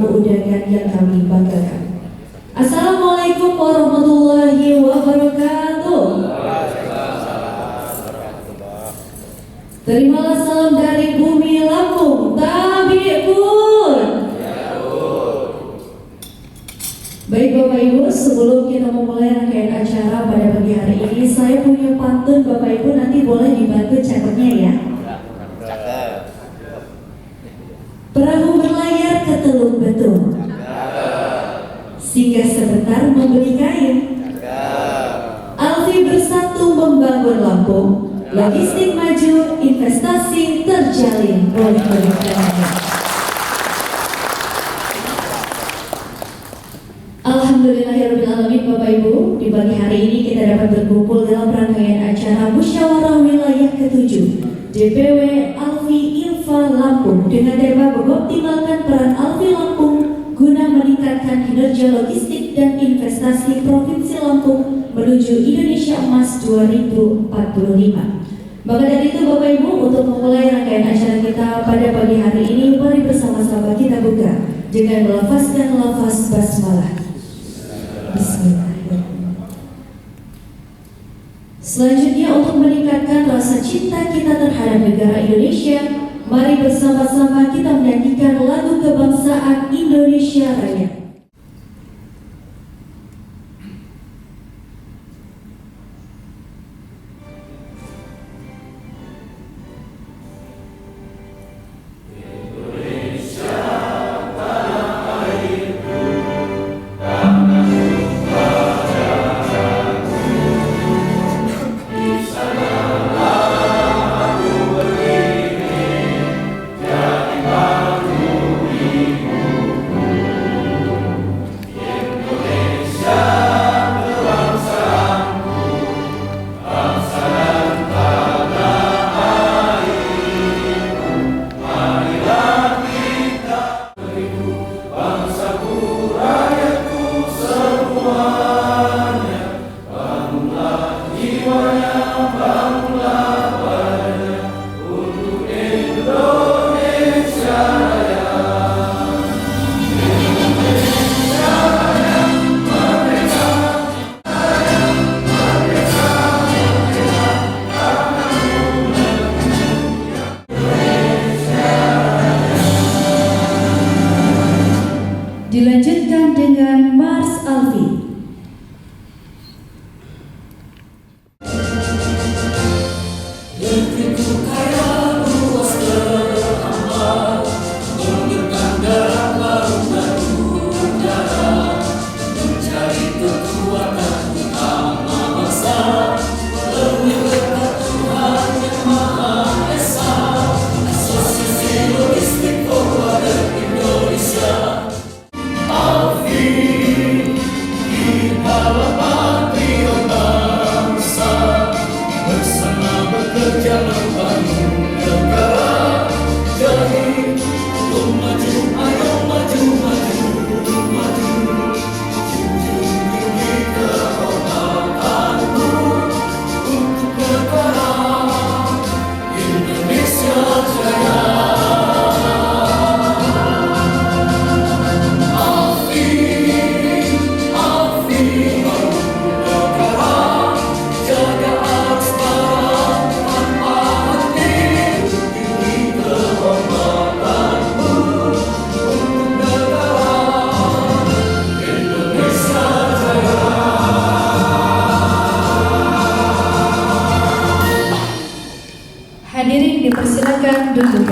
tamu undangan yang kami banggakan. Assalamualaikum warahmatullahi wabarakatuh. Terimalah salam dari bumi Lampung, Tabi pun. Baik Bapak Ibu, sebelum kita memulai rangkaian acara pada pagi hari ini, saya punya pantun. Bapak Ibu nanti boleh dibantu catatnya ya. Perahu berlayar ke Teluk Betung, singgah sebentar membeli kain. Alfi bersatu membangun Lampung, logistik maju, investasi terjalin. Boleh berikutnya. Alhamdulillahirrahmanirrahim. Bapak Ibu, di pagi hari ini kita dapat berkumpul dalam rangkaian acara Musyawarah Wilayah ke-7 DPW Alfi Ilfa Lampung dengan tema mengoptimalkan peran Alfi Lampung guna meningkatkan kinerja logistik dan investasi Provinsi Lampung menuju Indonesia Emas 2045. Maka dari itu Bapak Ibu, untuk memulai rangkaian acara kita pada pagi hari ini, mari bersama-sama kita buka dengan melafazkan lafaz basmalah. Bismillahirrahmanirrahim. Selanjutnya, untuk meningkatkan rasa cinta kita terhadap negara Indonesia, mari bersama-sama kita menyanyikan lagu kebangsaan Indonesia Raya. Dilanjutkan dengan Mars Alfi. Hadirin dipersilakan duduk.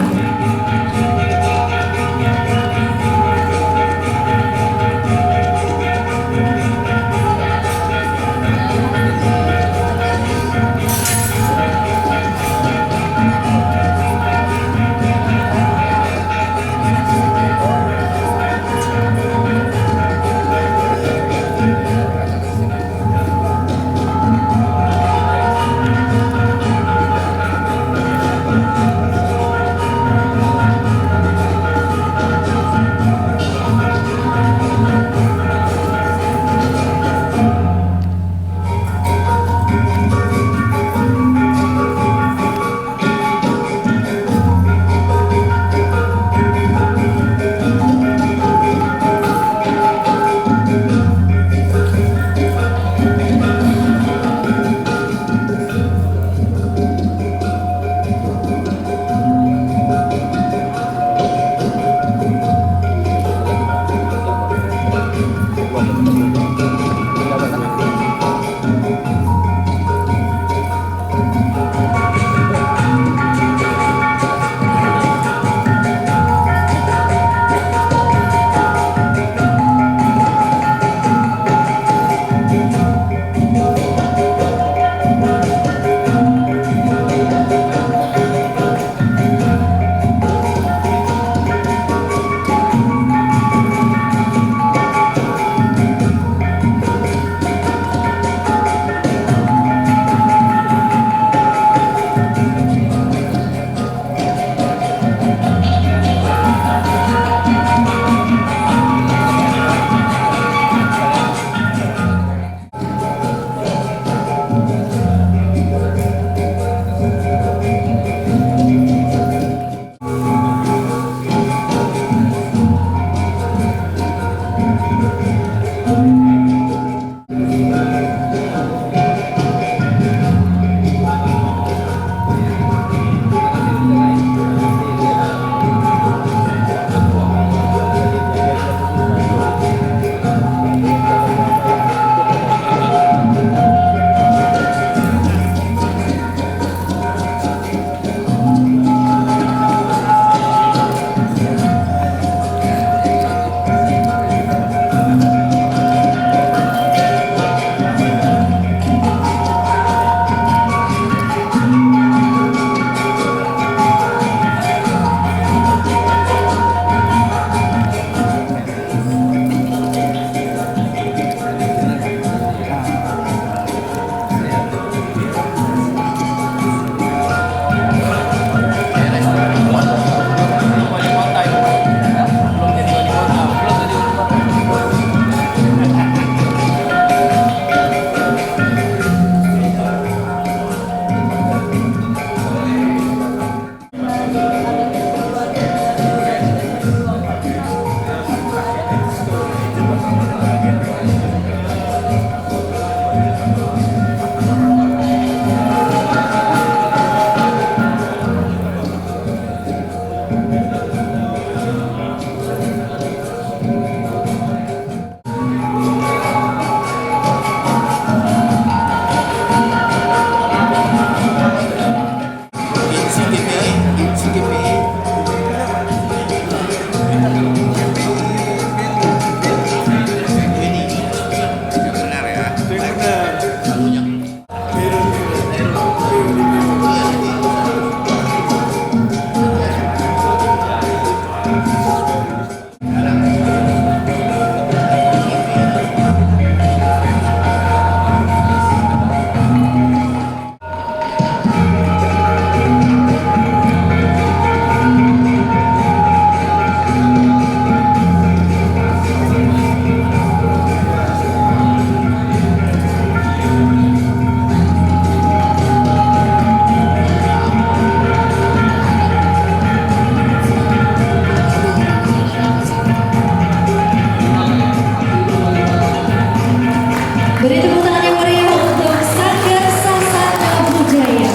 Beri tepuk tangan yang meriah untuk Sanggar Sasana Budaya.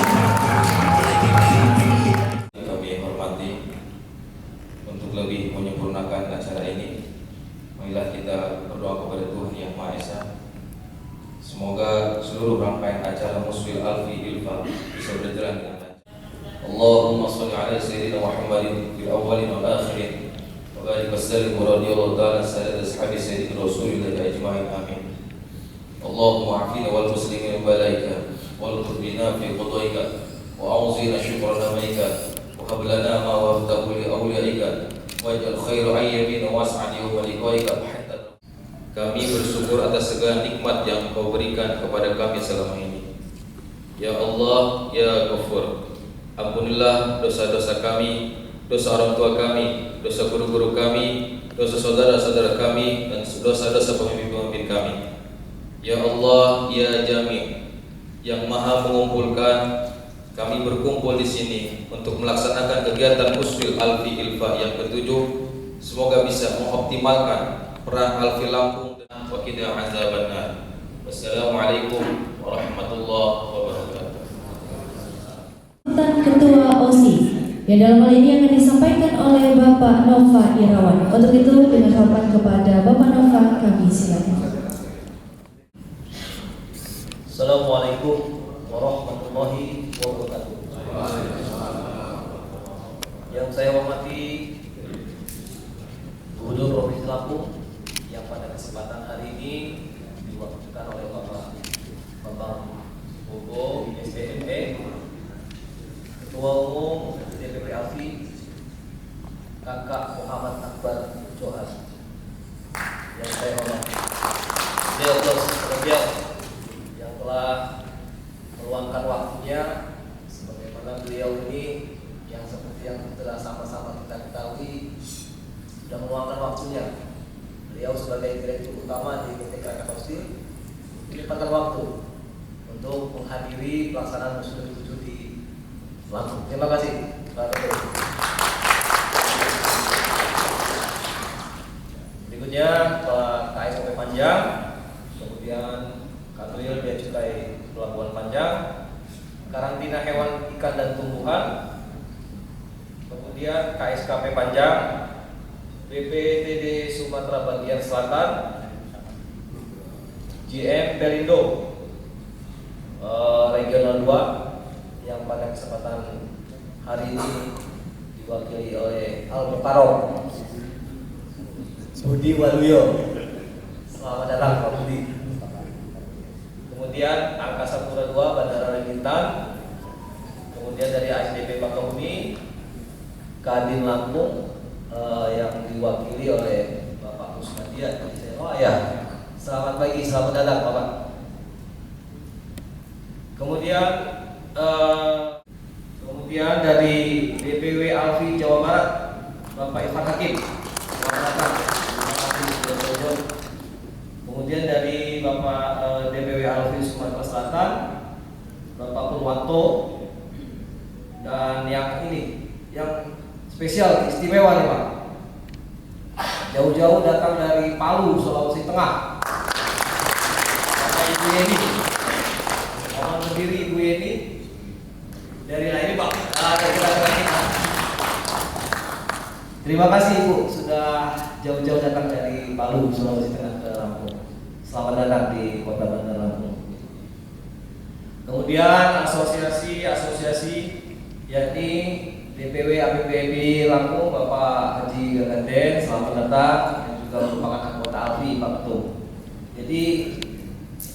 Kami hormati, untuk lebih menyempurnakan acara ini, marilah kita berdoa kepada Tuhan Yang Maha Esa. Semoga seluruh rangkaian acara Musfil Alfi Ilfa bisa berjalan dengan lancar. Allahumma sholli ala sayyidina Muhammadin fil awwalin wal akhirin wa barik wa sallim wa radiyallahu ta'ala sayyidina ashabi sayyidina Rasulillah ajma'in amin. Allahumma afina wal muslimin balaika wal qudbina fi qadaika wa a'uzina syukra namaika wa hab lana ma waftahu li awliyaika waj'al khairu ayyamina was'ad yawma liqaika. Kami bersyukur atas segala nikmat yang Kau berikan kepada kami selama ini. Ya Allah, Ya Ghafur, ampunilah dosa-dosa kami, dosa orang tua kami, dosa guru-guru kami, dosa saudara-saudara kami, dan dosa-dosa pemimpin-pemimpin kami. Ya Allah, Ya Jami, yang Maha mengumpulkan, kami berkumpul di sini untuk melaksanakan kegiatan Musfil Alfi Ilfa yang ke-7. Semoga bisa mengoptimalkan peran Alfi Lampung dan Wakil Azabannar. Wassalamualaikum warahmatullahi wabarakatuh. Ketua OSI yang dalam hal ini akan disampaikan oleh Bapak Nova Irawan. Untuk itu dengan hormat kepada Bapak Nova kami silakan. Assalamualaikum warahmatullahi wabarakatuh. Yang saya hormati Gubernur Provinsi Lampung yang pada kesempatan hari ini diwakilkan oleh Bapak Bambang Bogo SPME, Ketua Umum DPP Alfi Kakak Muhammad Akbar Johan. Yang saya hormati beliau yang telah meluangkan waktunya, sebagaimana beliau ini yang seperti yang telah sama-sama kita ketahui sudah meluangkan waktunya. Beliau sebagai Direktur Utama di PT Krakatau Steel menyempatkan waktu untuk menghadiri pelaksanaan Musfil 7 di Lampung. Terima kasih Pak Ketua. Berikutnya Pak KSOP Panjang, kemudian Kanwil Bea Cukai Pelabuhan Panjang, Karantina Hewan Ikan dan Tumbuhan, kemudian KSKP Panjang, BPTD Sumatera Bagian Selatan, GM Pelindo Regional 2 yang pada kesempatan hari ini diwakili oleh Al Mukarram Budi Waluyo. Selamat datang Pak Budi. Kemudian Angkasa Pura II Bandara Bintan, kemudian dari ASDP Bakahuni, Kadin Lampung yang diwakili oleh Bapak Kusnadian. Oh ya, selamat pagi, selamat datang Bapak. Kemudian dari DPW Alfi Jawa Barat, Bapak Irfan Hakim. Selamat datang. Terima kasih sudah berkunjung. Kemudian dari Bapak DPW Alfi Sumatera Selatan, Bapak Purwanto, dan yang ini, yang spesial istimewa nih Pak. Jauh-jauh datang dari Palu, Sulawesi Tengah. Bapak Ibu Yeni, mohon berdiri Ibu Yeni. Dari ini Pak, terima kasih Ibu sudah jauh-jauh datang dari Palu, Sulawesi Tengah ke Lampung. Selamat datang di Kota Bandar Lampung. Kemudian asosiasi yakni DPW APPB Lampung, Bapak Haji Gaganden, selamat datang, yang juga merupakan anggota Alfi Pak Ketum. Jadi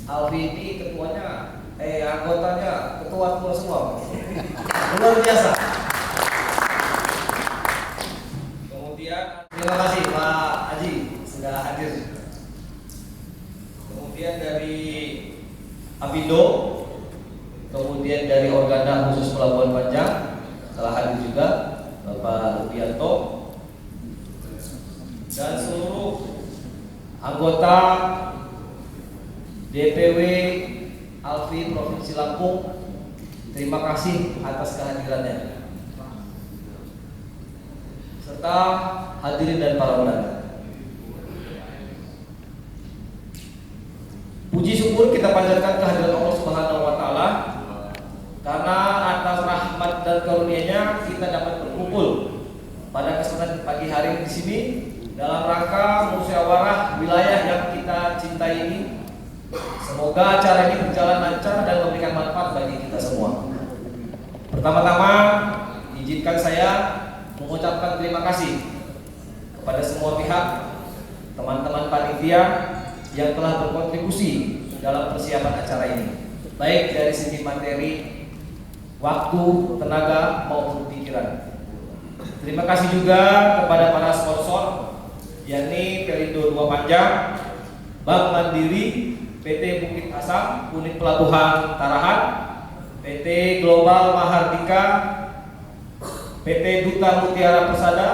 Alfi ini anggotanya ketua semua, luar biasa. Kemudian terima kasih Pak Haji sudah hadir. Kemudian dari Apindo, kemudian dari Organda Khusus Pelabuhan Panjang telah hadir juga Bapak Rupianto, dan seluruh anggota DPW Alfi Provinsi Lampung. Terima kasih atas kehadirannya, serta hadirin dan para undangan. Puji syukur kita panjatkan kehadirat Allah Subhanahu wa taala karena atas rahmat dan karunia-Nya kita dapat berkumpul pada kesempatan pagi hari di sini dalam rangka musyawarah wilayah yang kita cintai ini. Semoga acara ini berjalan lancar dan memberikan manfaat bagi kita semua. Pertama-tama, izinkan saya mengucapkan terima kasih kepada semua pihak, teman-teman panitia yang telah berkontribusi dalam persiapan acara ini, baik dari segi materi, waktu, tenaga maupun pikiran. Terima kasih juga kepada para sponsor, yakni Pelindo 2 Panjang, Bank Mandiri, PT Bukit Asam, Unit Pelabuhan Tarahan, PT Global Mahardika, PT Duta Mutiara Persada,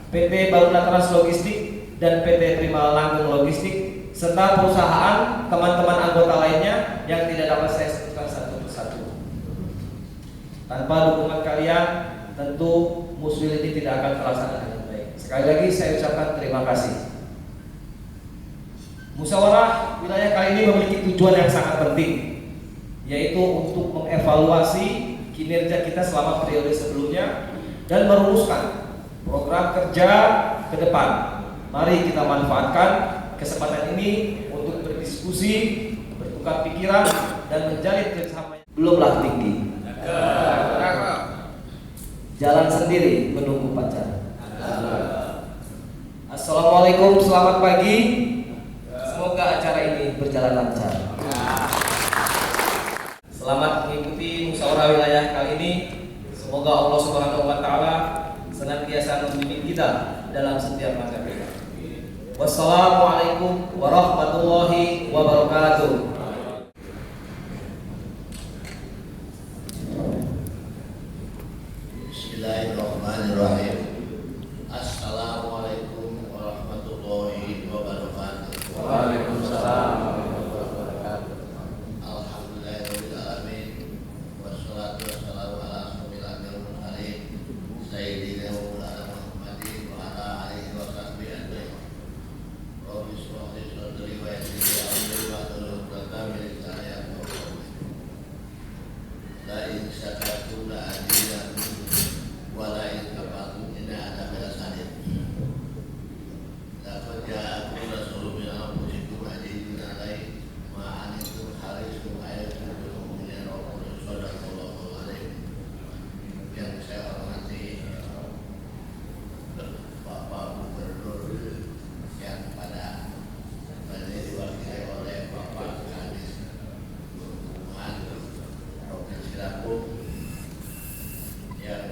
PT Baruna Trans Logistik, dan PT Prima Langgeng Logistik, serta perusahaan teman-teman anggota lainnya yang tidak dapat saya sebutkan satu persatu. Tanpa dukungan kalian, tentu Muswil ini tidak akan terlaksana dengan baik. Sekali lagi saya ucapkan terima kasih. Musyawarah wilayah kali ini memiliki tujuan yang sangat penting, yaitu untuk mengevaluasi kinerja kita selama periode sebelumnya dan merumuskan program kerja ke depan. Mari kita manfaatkan kesempatan ini untuk berdiskusi, bertukar pikiran, dan menjalin kerjasama. Belumlah tinggi, jalan sendiri menunggu pacar. Assalamualaikum, selamat pagi. Semoga acara ini berjalan lancar. Selamat mengikuti musyawarah wilayah kali ini. Semoga Allah Subhanahu wa taala senantiasa membimbing kita dalam setiap langkah kita. Wassalamualaikum warahmatullahi wabarakatuh. Bismillahirrahmanirrahim. Assalamualaikum warahmatullahi wabarakatuh. Waalaikumsalam. Alhamdulillahirabbil alamin. Wassalatu wassalamu ala asyrofil anbiya'i wal mursalin sayyidina wa maulana Muhammadin wa ala alihi wa sahbihi ajmain. Rabbi shrah li sadri wa yassir li amri wahlul 'uqdatam min lisani yafqahu qawli. La in syakartum la azidannakum wa la in kafartum inna 'adzabi lasadid. Laqad ja'akum rasulun min anfusikum azizun 'alaihi ma 'anittum harisun 'alaikum bil mu'minina ra'ufur shadaqallahu 'alaihi. Yang saya hormati Bapak Gubernur yang pada diwakili oleh Bapak Kadis Perhubungan Provinsi Lampung, yang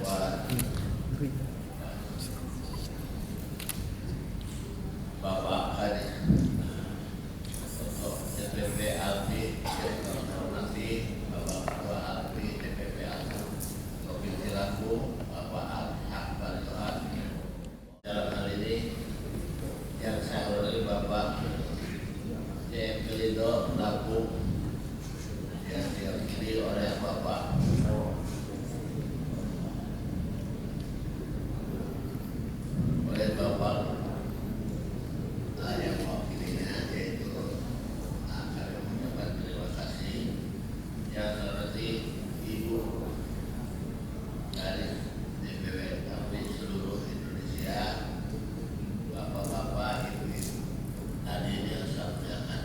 Bapak Kadis untuk DPP Alfi, yang kami hormati Bapak Ketua Alfi DPP Alfi Provinsi Lampung, Bapak Akbar Johan. Dalam hal ini yang saya hormati Bapak JM Pelindo Lampung, yang diwakili oleh Bapak yang mewakilinya, yaitu kami mengucapkan terima kasih. Yang saya hormati Ibu dari DPW kami seluruh Indonesia, Bapak-bapak, Ibu-ibu, hadirin yang saya muliakan.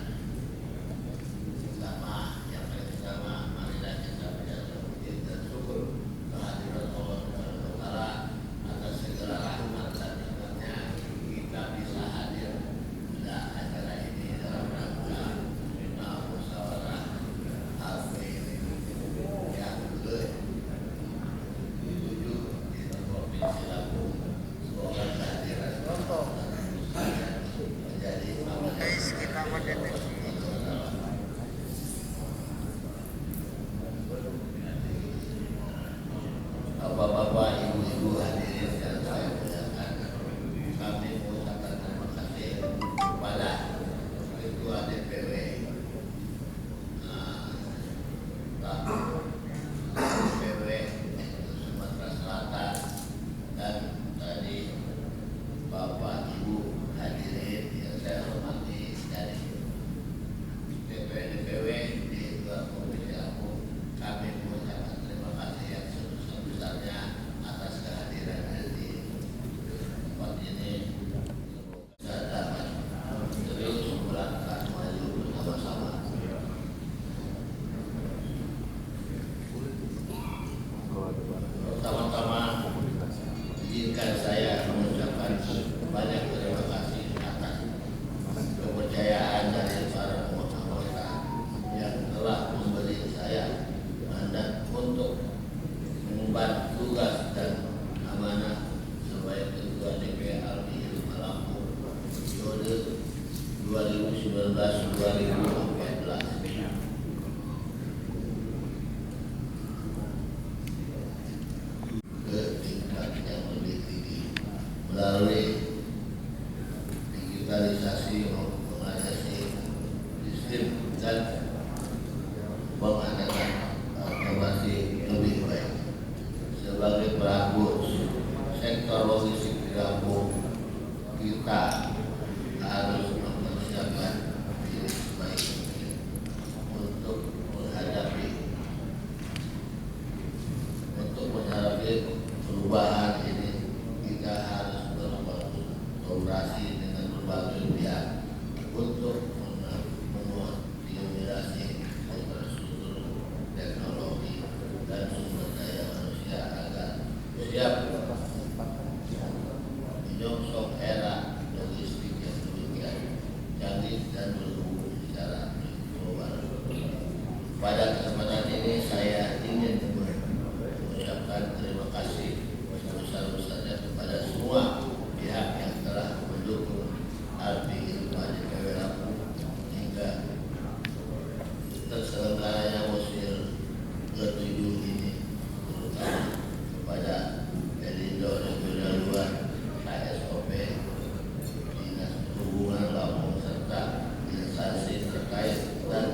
mewujudkan pengadaan informasi lebih baik. Sebagai pelaku sektor logistik di Lampung, kita harus mempersiapkan diri sebaik mungkin untuk menghadapi perubahan ini. Kita harus berkolaborasi dengan berbagai pihak untuk mengoperasi infrastruktur teknologi dan sumber daya manusia agar siap menyongsong era logistik yang demikian canggih dan berhubung secara global. Pada kesempatan ini saya ingin mengucapkan terima kasih sebesar-besarnya kepada semua pihak yang telah mendukung Alfi Ilfa DPW Lampung hingga terselenggaranya musil ke-7 ini, terutama kepada Elindo Regional 2, KSOP, Dinas Perhubungan Lampung serta instansi terkait dan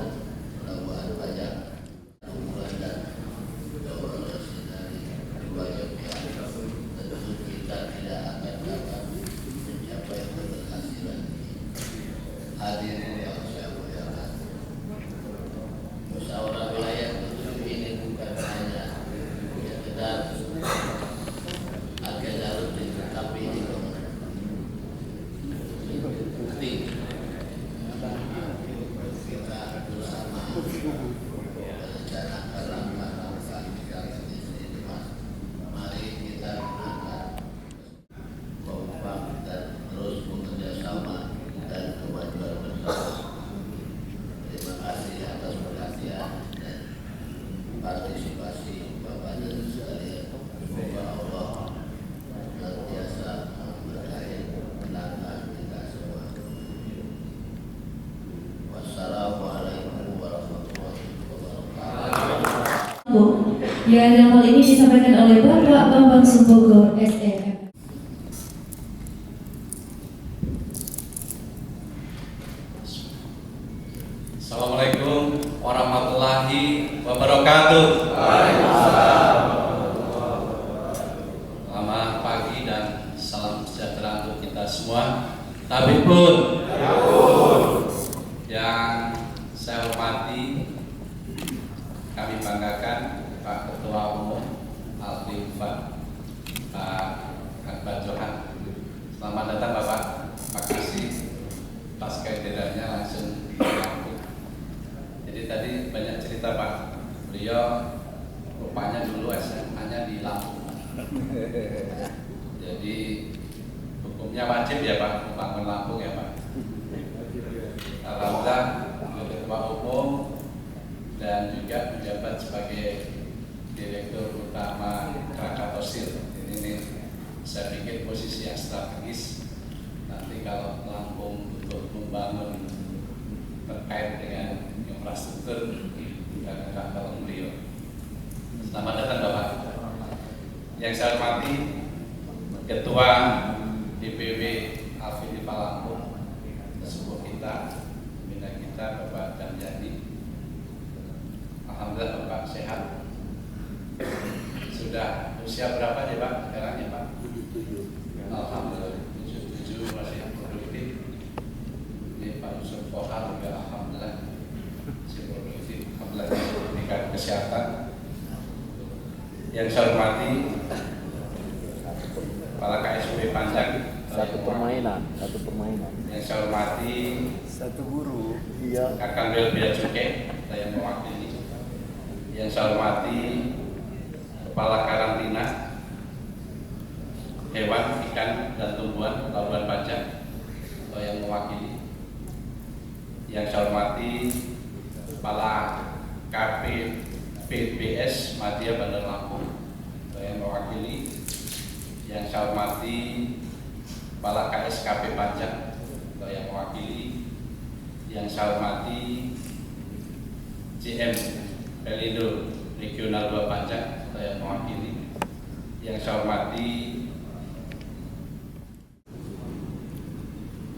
pelabuhan pajak, hubungan dan kolaborasi dari berbagai pihak. Tentu kita tidak akan dapat mencapai keberhasilan ini. Hadirin yang saya muliakan, musyawarah wilayah ke-7 ini bukan hanya sekedar agenda rutin, tetapi ini penting kita bersama merencanakan langkah-langkah yang ini. Mari kita gunakan kompak dan terus bekerja sama dan kemajuan bersama. Terima kasih atas perhatian dan partisipasi Bapak dan Ibu sekalian. Semoga Allah senantiasa memberkahi langkah kita semua. Wassalamualaikum warahmatullahi wabarakatuh. Yang dalam hal ini disampaikan oleh Bapak Bambang Sumbogor, SEM. Assalamualaikum warahmatullahi wabarakatuh. Selamat pagi dan salam sejahtera untuk kita semua. Tabibun. Yang saya hormati, kami banggakan Pak Ketua Umum Alfi Ilfa, Pak Akbar Johan. Selamat datang Bapak. Terima kasih. Pas kehadirannya langsung menyambut. Jadi tadi banyak cerita Pak. Beliau rupanya dulu SMA-nya di Lampung. Jadi hukumnya wajib ya Pak, membangun Lampung ya Pak. Alhamdulillah Ketua Umum dan juga menjabat sebagai Direktur Utama Krakatau Steel. Ini saya pikir posisi yang strategis. Nanti kalau Lampung untuk membangun terkait dengan infrastruktur dan Krakatau beliau. Selamat datang Bapak. Yang saya hormati Ketua DPW Alfi Ilfa Lampung, sesepuh kita, pimpinan kita Bapak Damjani. Alhamdulillah Bapak sehat. Sudah usia berapa ya Pak sekarang ya Pak? 77. Alhamdulillah 77 masih produktif. Ini Pak Yusuf Kohar juga alhamdulillah masih produktif. Alhamdulillah diberikan kesehatan. Yang saya hormati Kepala KSP Panjang, satu permainan. yang saya hormati Satu guru. Iya. Kakang Bel Bea Cukai, saya mewakili. Yang saya hormati Kepala Karantina Hewan, Ikan, dan Tumbuhan Pelabuhan Panjang, yang mewakili. Yang saya hormati Kepala KPPBS Madya Bandar Lampung, yang mewakili. Yang saya hormati Kepala KSKP Panjang, yang mewakili. Yang saya hormati CM Pelindo Regional 2 Panjang, yang mewakili. Yang saya hormati,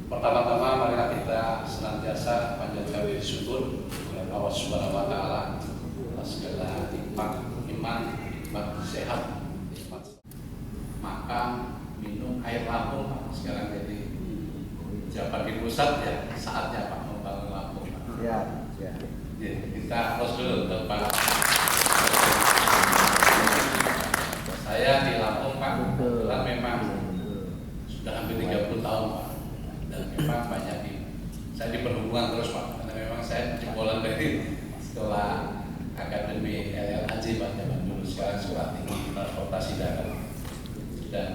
pertama-tama marilah kita senantiasa panjatkan puji syukur Subhanahu wa taala segala nikmat iman, nikmat sehat, nikmat makan, minum, air Lampung Pak. Sekarang jadi jabat di pusat ya, saatnya Pak membangun Lampung Pak. Ya. Jadi kita harus dulu untuk Pak. Saya di Lampung Pak, kebetulan memang sudah hampir 30 tahun Pak. Dan memang banyak saya di perhubungan terus Pak, karena memang saya jebolan dari sekolah akademi LLAJ Pak, zaman dulu, sekarang sekolah tinggi transportasi darat. Dan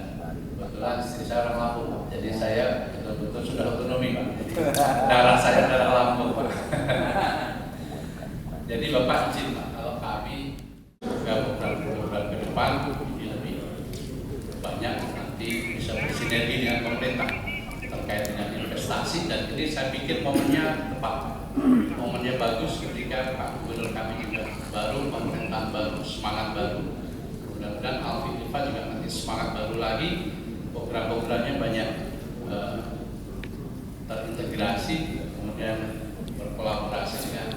kebetulan istri saya orang Lampung Pak, jadi saya betul-betul sudah otonomi Pak. Jadi darah saya darah Lampung Pak. Jadi Bapak izin Pak, kalau kami program-program ke depan ini lebih banyak nanti bisa bersinergi dengan pemerintah terkait dengan investasi, dan ini saya pikir momennya tepat, momennya bagus ketika Pak Gubernur kami juga baru, pemerintahan baru, semangat baru. Mudah-mudahan Alfi Ilfa juga nanti semangat baru lagi, program-programnya banyak terintegrasi, kemudian berkolaborasi dengan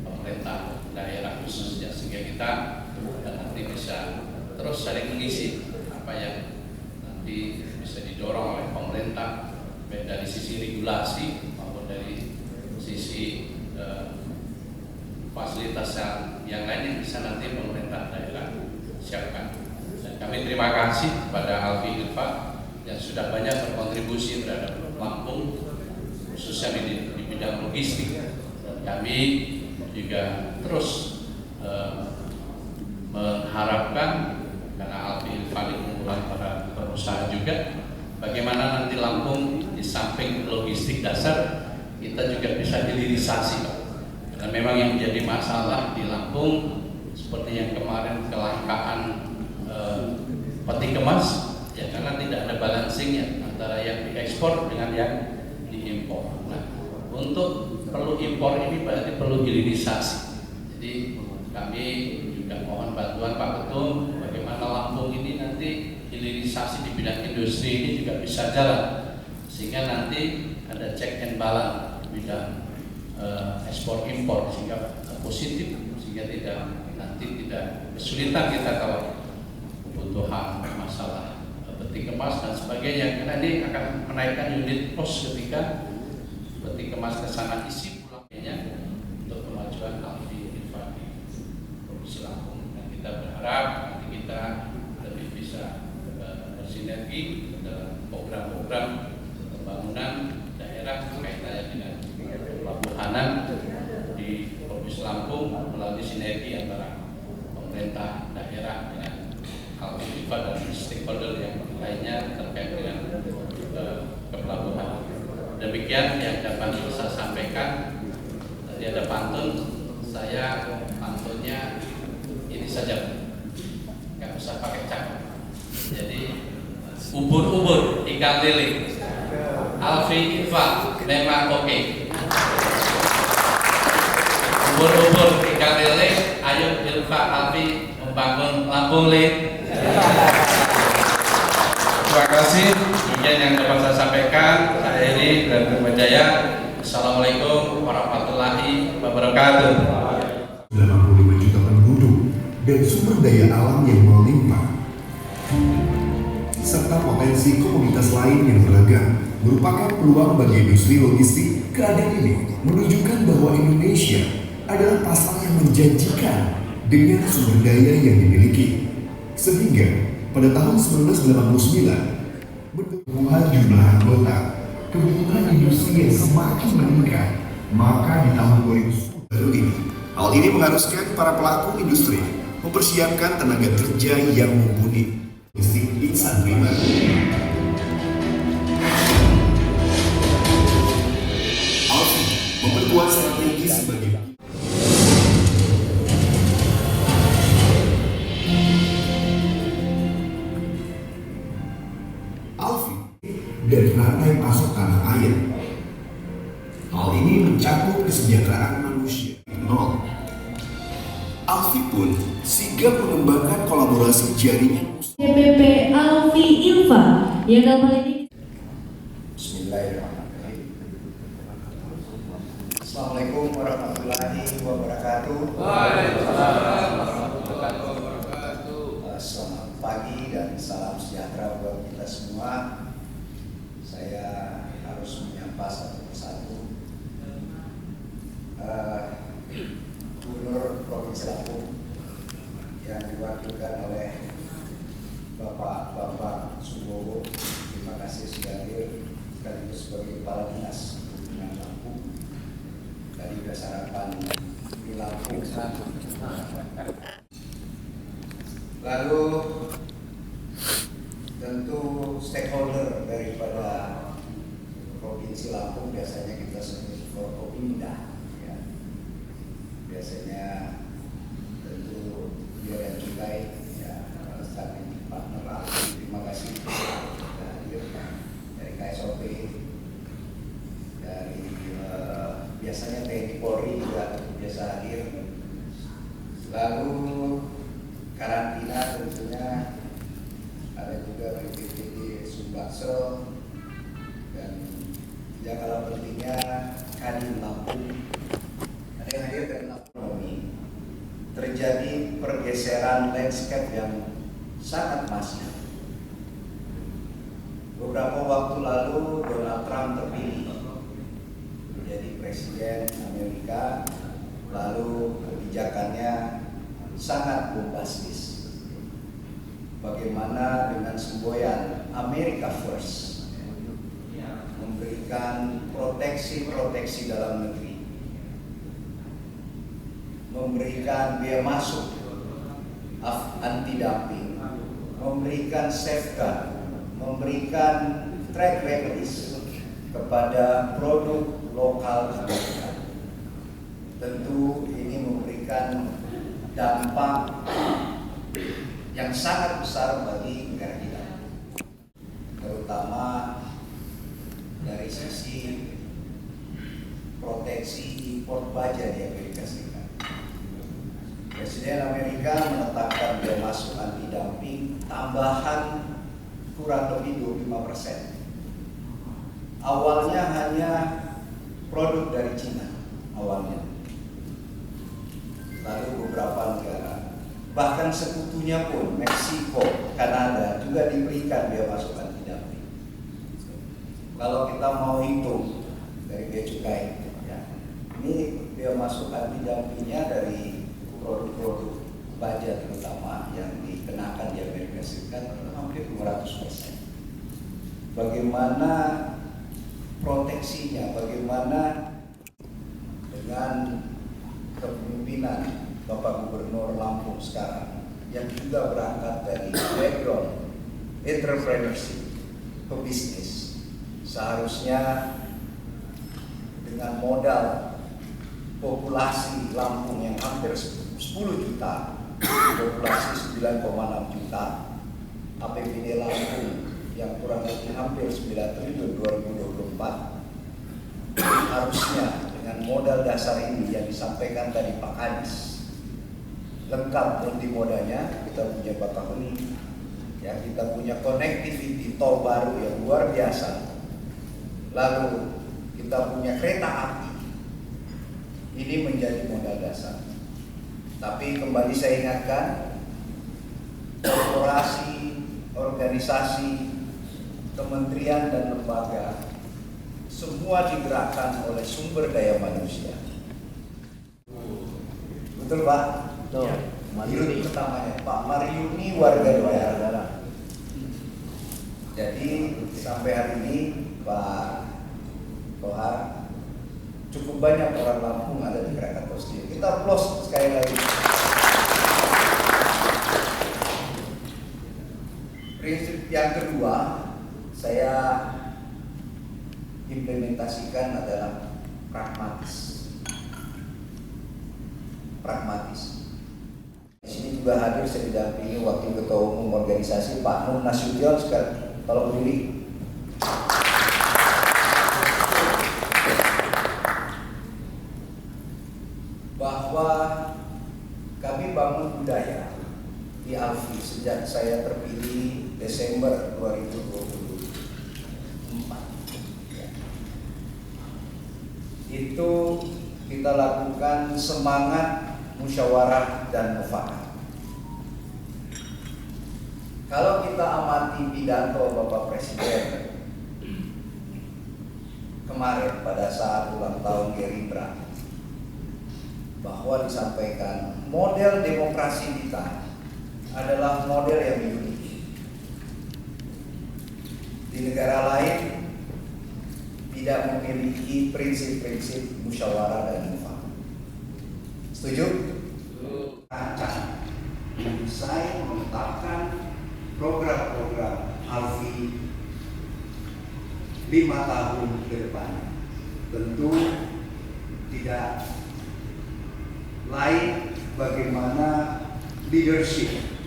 pemerintah daerah khususnya, sehingga kita nanti bisa terus saling mengisi apa yang nanti bisa didorong oleh pemerintah, baik dari sisi regulasi maupun dari sisi fasilitas yang lain yang bisa nanti pemerintah daerah siapkan. Dan kami terima kasih kepada Alfi Ilfa yang sudah banyak berkontribusi terhadap Lampung, khususnya di bidang logistik. Dan kami juga terus mengharapkan, karena Alfi Ilfa kumpulan para pengusaha juga, bagaimana nanti Lampung di samping logistik dasar kita juga bisa hilirisasi Pak. Karena memang yang menjadi masalah di Lampung seperti yang kemarin kelangkaan peti kemas ya, karena tidak ada balancingnya antara yang diekspor dengan yang diimpor. Nah, untuk perlu impor ini berarti perlu hilirisasi. Jadi kami juga mohon bantuan Pak Ketum bagaimana Lampung ini nanti hilirisasi di bidang industri ini juga bisa jalan, sehingga nanti ada check and balance di bidang ekspor impor, sehingga positif, sehingga nanti tidak kesulitan kita kalau kebutuhan masalah peti kemas dan sebagainya, karena ini akan menaikkan unit cost ketika peti kemas ke sana isi pulangnya untuk kemajuan Alfi Ilfa di Provinsi Lampung. Dan kita berharap nanti kita lebih bisa bersinergi dalam program-program pembangunan daerah kaitannya dengan pelabuhanan di Provinsi Lampung melalui sinergi antara pemerintah daerah dengan Alfi Ilfa dan stakeholder yang lainnya terkait dengan kepelabuhanan. Demikian yang dapat saya sampaikan. Tadi ada pantun, saya pantunnya ini saja, nggak usah pakai cap. Jadi ubur-ubur ikan lele, Alfi Ilfa memang oke. Ubur-ubur ikan lele, ayo Ilfa Alfi membangun Lampung le. Terima kasih. Demikian yang dapat saya sampaikan. Saya Heri dari Jaya. Assalamualaikum warahmatullahi wabarakatuh. 85 juta penduduk dan sumber daya alam yang melimpah, serta potensi komoditas lain yang beragam merupakan peluang bagi industri logistik. Keadaan ini menunjukkan bahwa Indonesia adalah pasar yang menjanjikan dengan sumber daya yang dimiliki, sehingga pada tahun 1989 pertumbuhan jumlah anggota, kebutuhan industri yang semakin meningkat, maka di tahun 2010 baru ini, hal ini mengharuskan para pelaku industri mempersiapkan tenaga kerja yang mumpuni. Logistik insan primer. Alfi memperkuat strategi sebagai Alfi dari rantai pasok tanah air. Hal ini mencakup kesejahteraan manusia. Nol. Alfi pun sigap mengembangkan kolaborasi jaringan DPP Alfi Ilfa yang dalam hal ini. Bismillahirrahmanirrahim. Assalamualaikum warahmatullahi wabarakatuh. wabarakatuh. Waalaikumsalam warahmatullahi wabarakatuh. Selamat pagi dan salam sejahtera buat kita semua. Saya harus menyapa satu persatu Gubernur Provinsi Lampung yang diwakilkan oleh Bapak Subowo. Terima kasih sudah hadir sekaligus sebagai Kepala Dinas Perhubungan Lampung. Tadi sudah sarapan di Lampung. Lalu tentu stakeholder daripada Provinsi Lampung biasanya kita sebut Forkopimda. Ya. Biasanya tentu Bea dan Cukai, ya, strategi partner Lampung. Terima kasih sudah hadir dari KSOP, dari biasanya TNI Polri juga biasa hadir. Lalu karantina tentunya ada juga BPPD Sumbaksel dan tidak kalah pentingnya Kadin Lampung. Ada yang hadir dari Lampung ini. Terjadi pergeseran landscape yang sangat masif. Beberapa waktu lalu Donald Trump terpilih menjadi presiden Amerika, lalu kebijakannya sangat bombastis. Bagaimana dengan semboyan America First, memberikan proteksi dalam negeri, memberikan biaya masuk anti dumping, memberikan safeguard, memberikan trade remedies kepada produk lokal Amerika. Tentu ini memberikan dampak yang sangat besar bagi negara kita, terutama dari sisi proteksi impor baja di Amerika Serikat. Presiden Amerika menetapkan biaya masuk anti dumping tambahan kurang lebih 25%. Awalnya hanya produk dari Cina awalnya. Lalu beberapa negara, bahkan sekutunya pun, Meksiko, Kanada juga diberikan biaya masuk anti dumping. Kalau kita mau hitung dari bea cukai, ya, ini biaya masuk anti dumpingnya dari produk-produk baja terutama yang dikenakan di Amerika Serikat hampir 200%. Bagaimana proteksinya, bagaimana dengan kepemimpinan Bapak Gubernur Lampung sekarang yang juga berangkat dari background entrepreneurship, pebisnis, seharusnya dengan modal populasi Lampung yang hampir 10 juta, populasi 9,6 juta, APBD Lampung yang kurang lebih hampir 9 triliun 2024, harusnya dengan modal dasar ini yang disampaikan tadi Pak Anies, lengkap multimodanya, kita punya Bakahuni, ya, kita punya connectivity tol baru yang luar biasa, lalu kita punya kereta api, ini menjadi modal dasar. Tapi kembali saya ingatkan, korporasi, organisasi, kementerian dan lembaga semua digerakkan oleh sumber daya manusia. Betul Pak? Betul. Dirut pertamanya Pak Mariuni warga negara. Jadi sampai hari ini Pak Kohar, cukup banyak orang Lampung ada di Krakatau Steel. Kita applause sekali lagi. Prinsip yang kedua saya implementasikan adalah pragmatis. Di sini juga hadir saya didampingi Wakil Ketua Umum organisasi Pak Nun Nasution, sekarang tolong berdiri. Bahwa kami bangun budaya di Alfi sejak saya terpilih Desember 2024. Itu kita lakukan semangat musyawarah dan mufakat. Kalau kita amati pidato Bapak Presiden kemarin pada saat ulang tahun Gerindra, bahwa disampaikan model demokrasi kita adalah model yang unik. Di negara lain tidak memiliki prinsip-prinsip musyawarah dan mufakat. Setuju? Akan mendesain, menetapkan program-program Alfi 5 tahun ke depan. Tentu tidak lain bagaimana leadership.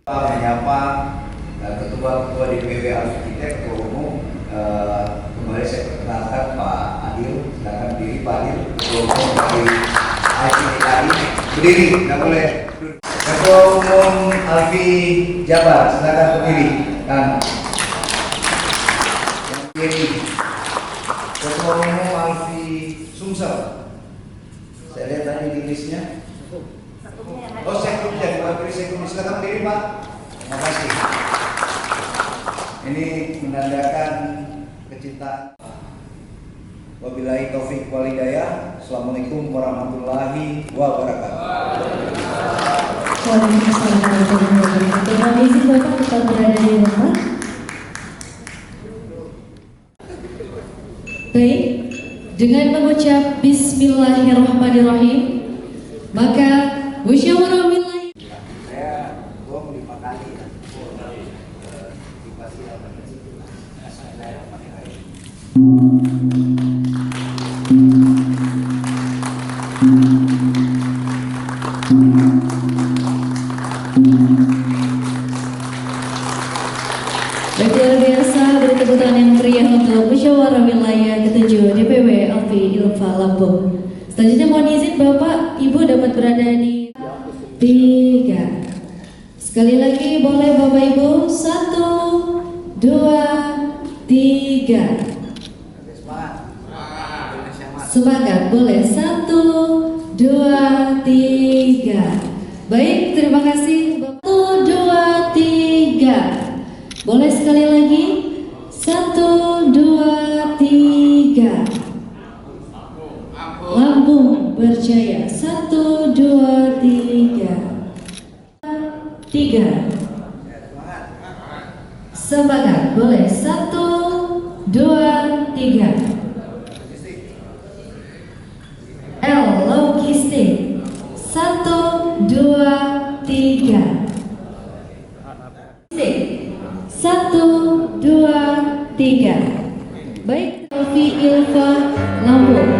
Menyapa ketua-ketua DPW Arsitek, Ketua Umum, kembali saya perkenalkan Pak Adil, silakan berdiri Pak Adil, Ketua Umum dari ICTKI, berdiri, nggak boleh. Ketua Umum Alfi Jabar, silakan berdiri, kan. Yang kiri, Ketua Umum Alfi Sumsel. Saya lihat tadi di listnya. Oh, Sekjen, Wakil Sekjen, silakan berdiri Pak. Terima kasih. Ini menandakan kecintaan. Wabillahi taufik wal hidayah. Assalamualaikum warahmatullahi wabarakatuh. Waalaikumsalam warahmatullahi wabarakatuh. Mohon izin Bapak kita berada di tempat. Baik, dengan mengucap Bismillahirrahmanirrahim, maka musyawarah wilayah. Saya 25 kali ya. Baik, luar biasa, beri tepuk tangan yang meriah untuk musyawarah wilayah ke-7 DPW Alfi Ilfa Lampung. Selanjutnya mohon izin Bapak Ibu dapat berada di 3. Sekali lagi boleh Bapak Ibu, 1, 2, 3. Semangat, boleh 1, 2, 3. Baik, terima kasih. 1, 2, 3. Boleh sekali lagi, 1, 2, 3. Lampung berjaya, 1, 2, 3. 3. Semangat, boleh 1, 2, 3. L Logistik, 1, 2, 3. 1, 2, 3. Baik, Alfi Ilfa Lampung.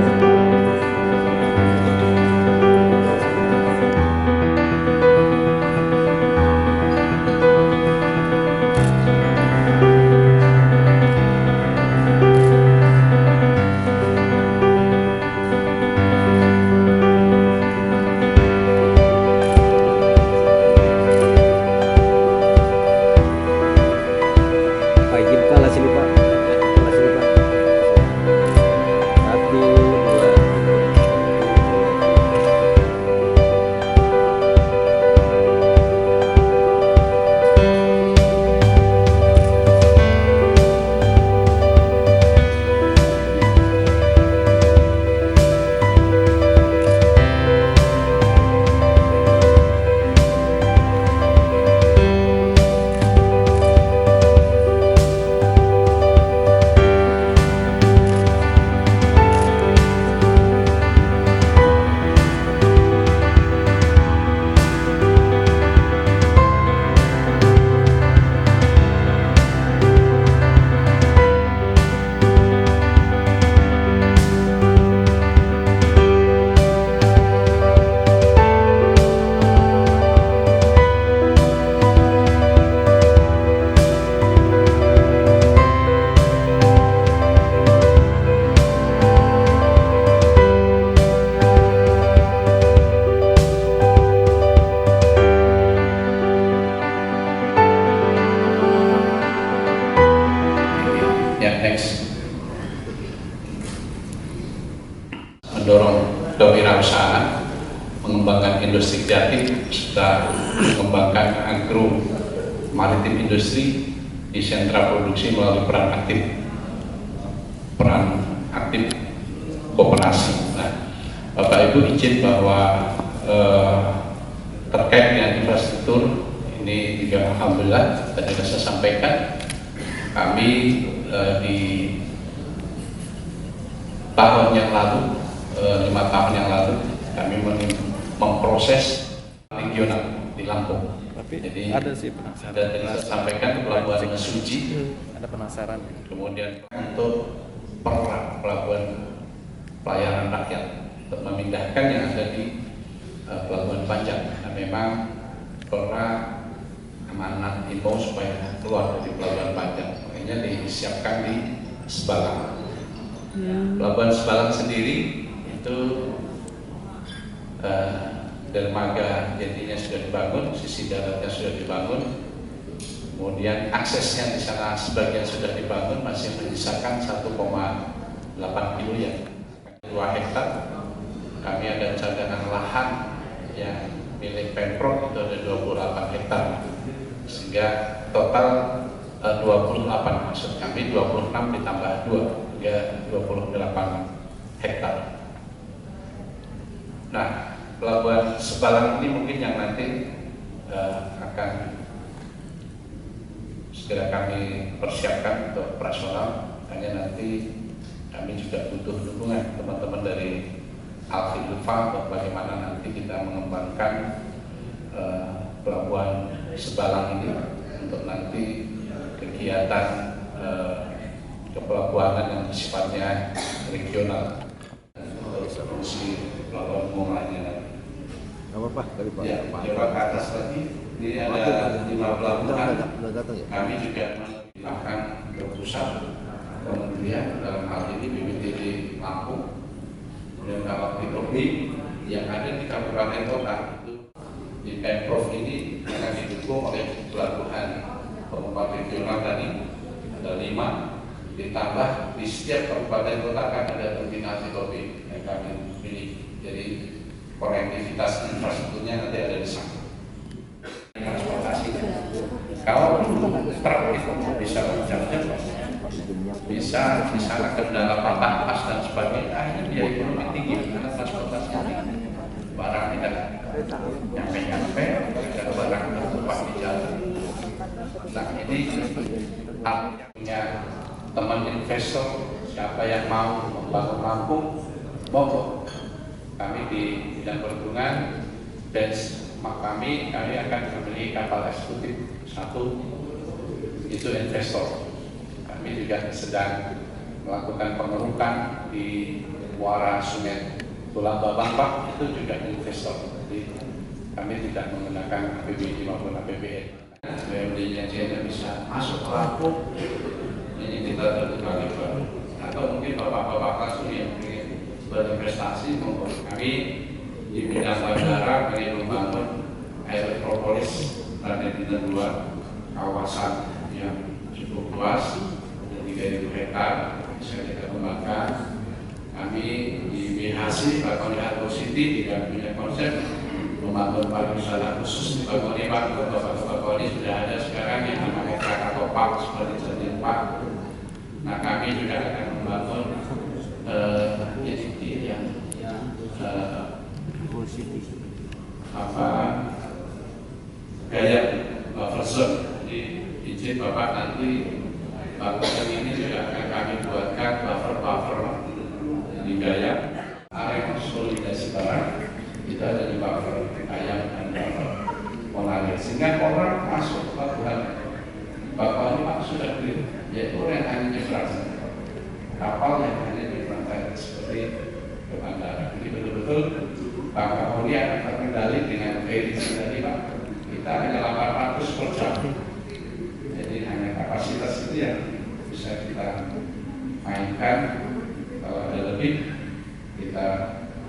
pengembangan industri kreatif, serta mengembangkan agro maritim industri di sentra produksi melalui peran aktif koperasi. Nah, Bapak Ibu izin bahwa terkait dengan infrastruktur ini juga alhamdulillah tadi saya sampaikan kami di tahun yang lalu 5 tahun yang lalu kami memproses regional di Lampung. Tapi jadi ada sih penasaran. Dan tadi saya sampaikan ke pelabuhan Suci, Ada penasaran. kemudian untuk pelabuhan pelayanan rakyat untuk memindahkan yang ada di pelabuhan Panjang. Nah, memang pernah amanat himbau supaya keluar dari pelabuhan Panjang, makanya disiapkan di Sebalang. Pelabuhan Sebalang sendiri itu dermaga jadinya sudah dibangun, sisi daratnya sudah dibangun, kemudian aksesnya di sana sebagian sudah dibangun, masih menyisakan 1,8 kilo yang 2 hektar. Kami ada cadangan lahan yang milik Pemprov itu ada 28 hektar, sehingga total 28, maksud kami 26 ditambah 2 hingga 28 hektar. Nah, pelabuhan Sebalang ini mungkin yang nanti akan segera kami persiapkan untuk operasional, hanya nanti kami juga butuh dukungan teman-teman dari Alfi Ilfa untuk bagaimana nanti kita mengembangkan pelabuhan Sebalang ini untuk nanti kegiatan kepelabuhanan yang sifatnya regional untuk fungsi pelabuhan umum lainnya. Apa dari Pak? Ya, coba ke atas lagi. Ini ada 5 pelabuhan. Kami juga menambahkan ke pusat kementerian, dalam hal ini BPTD Lampung, kemudian kalau P yang ada di kabupaten kota itu di Pemprov ini akan didukung oleh pelabuhan pengembang regional tadi ada 5, ditambah di setiap kabupaten kota akan ada koordinasi kopi yang kami pilih. Jadi konektivitas infrastrukturnya nanti ada di sana. Transportasi, kalau truk itu bisa berjalan, bisa di sana kendala patah pas dan sebagainya, akhirnya biaya ekonomi tinggi karena transportasinya tinggi. Barang tidak nyampe, dan barang tertumpah di jalan. Nah, ini punya teman investor, siapa yang mau membangun Lampung, monggo. Kami di bidang perhubungan, kami akan membeli kapal eksekutif 1, itu investor. Kami juga sedang melakukan pengerukan di muara Sungai Tulang Babang, itu juga investor. Jadi kami tidak menggunakan APBD maupun APBN. BUMD-nya saja bisa masuk ke Lampung, ini kita tentukan baru. Atau mungkin bapak-bapak langsung yang ingin berinvestasi, maupun kami di bidang bandara kami membangun Aerotropolis Planetina 2, kawasan yang cukup luas dan 3.000 hektar bisa kita kembangkan. Kami di BHC Bakauheni Argo City juga punya konsep membangun pariwisata khusus di Bakauheni. Bakauheni sudah ada sekarang yang namanya Krakatau Park seperti Jardin Park. Nah, kami juga akan membangun yang gaya buffer zone. Jadi izin Bapak nanti Bakauheni ini juga akan kami buatkan buffer di gaya area konsolidasi barang. Kita ada di buffer ayam dan buffer Monalir, sehingga orang masuk ke pelabuhan Bakauheni Pak sudah clear, yaitu yang hanya nyebrang kapal yang hanya nyebrang seperti ke bandara. Jadi betul-betul Bakauheni akan terkendali dengan ferry tadi Pak. Kita hanya 800 per jam, jadi hanya kapasitas itu yang bisa kita mainkan. Kalau ada lebih kita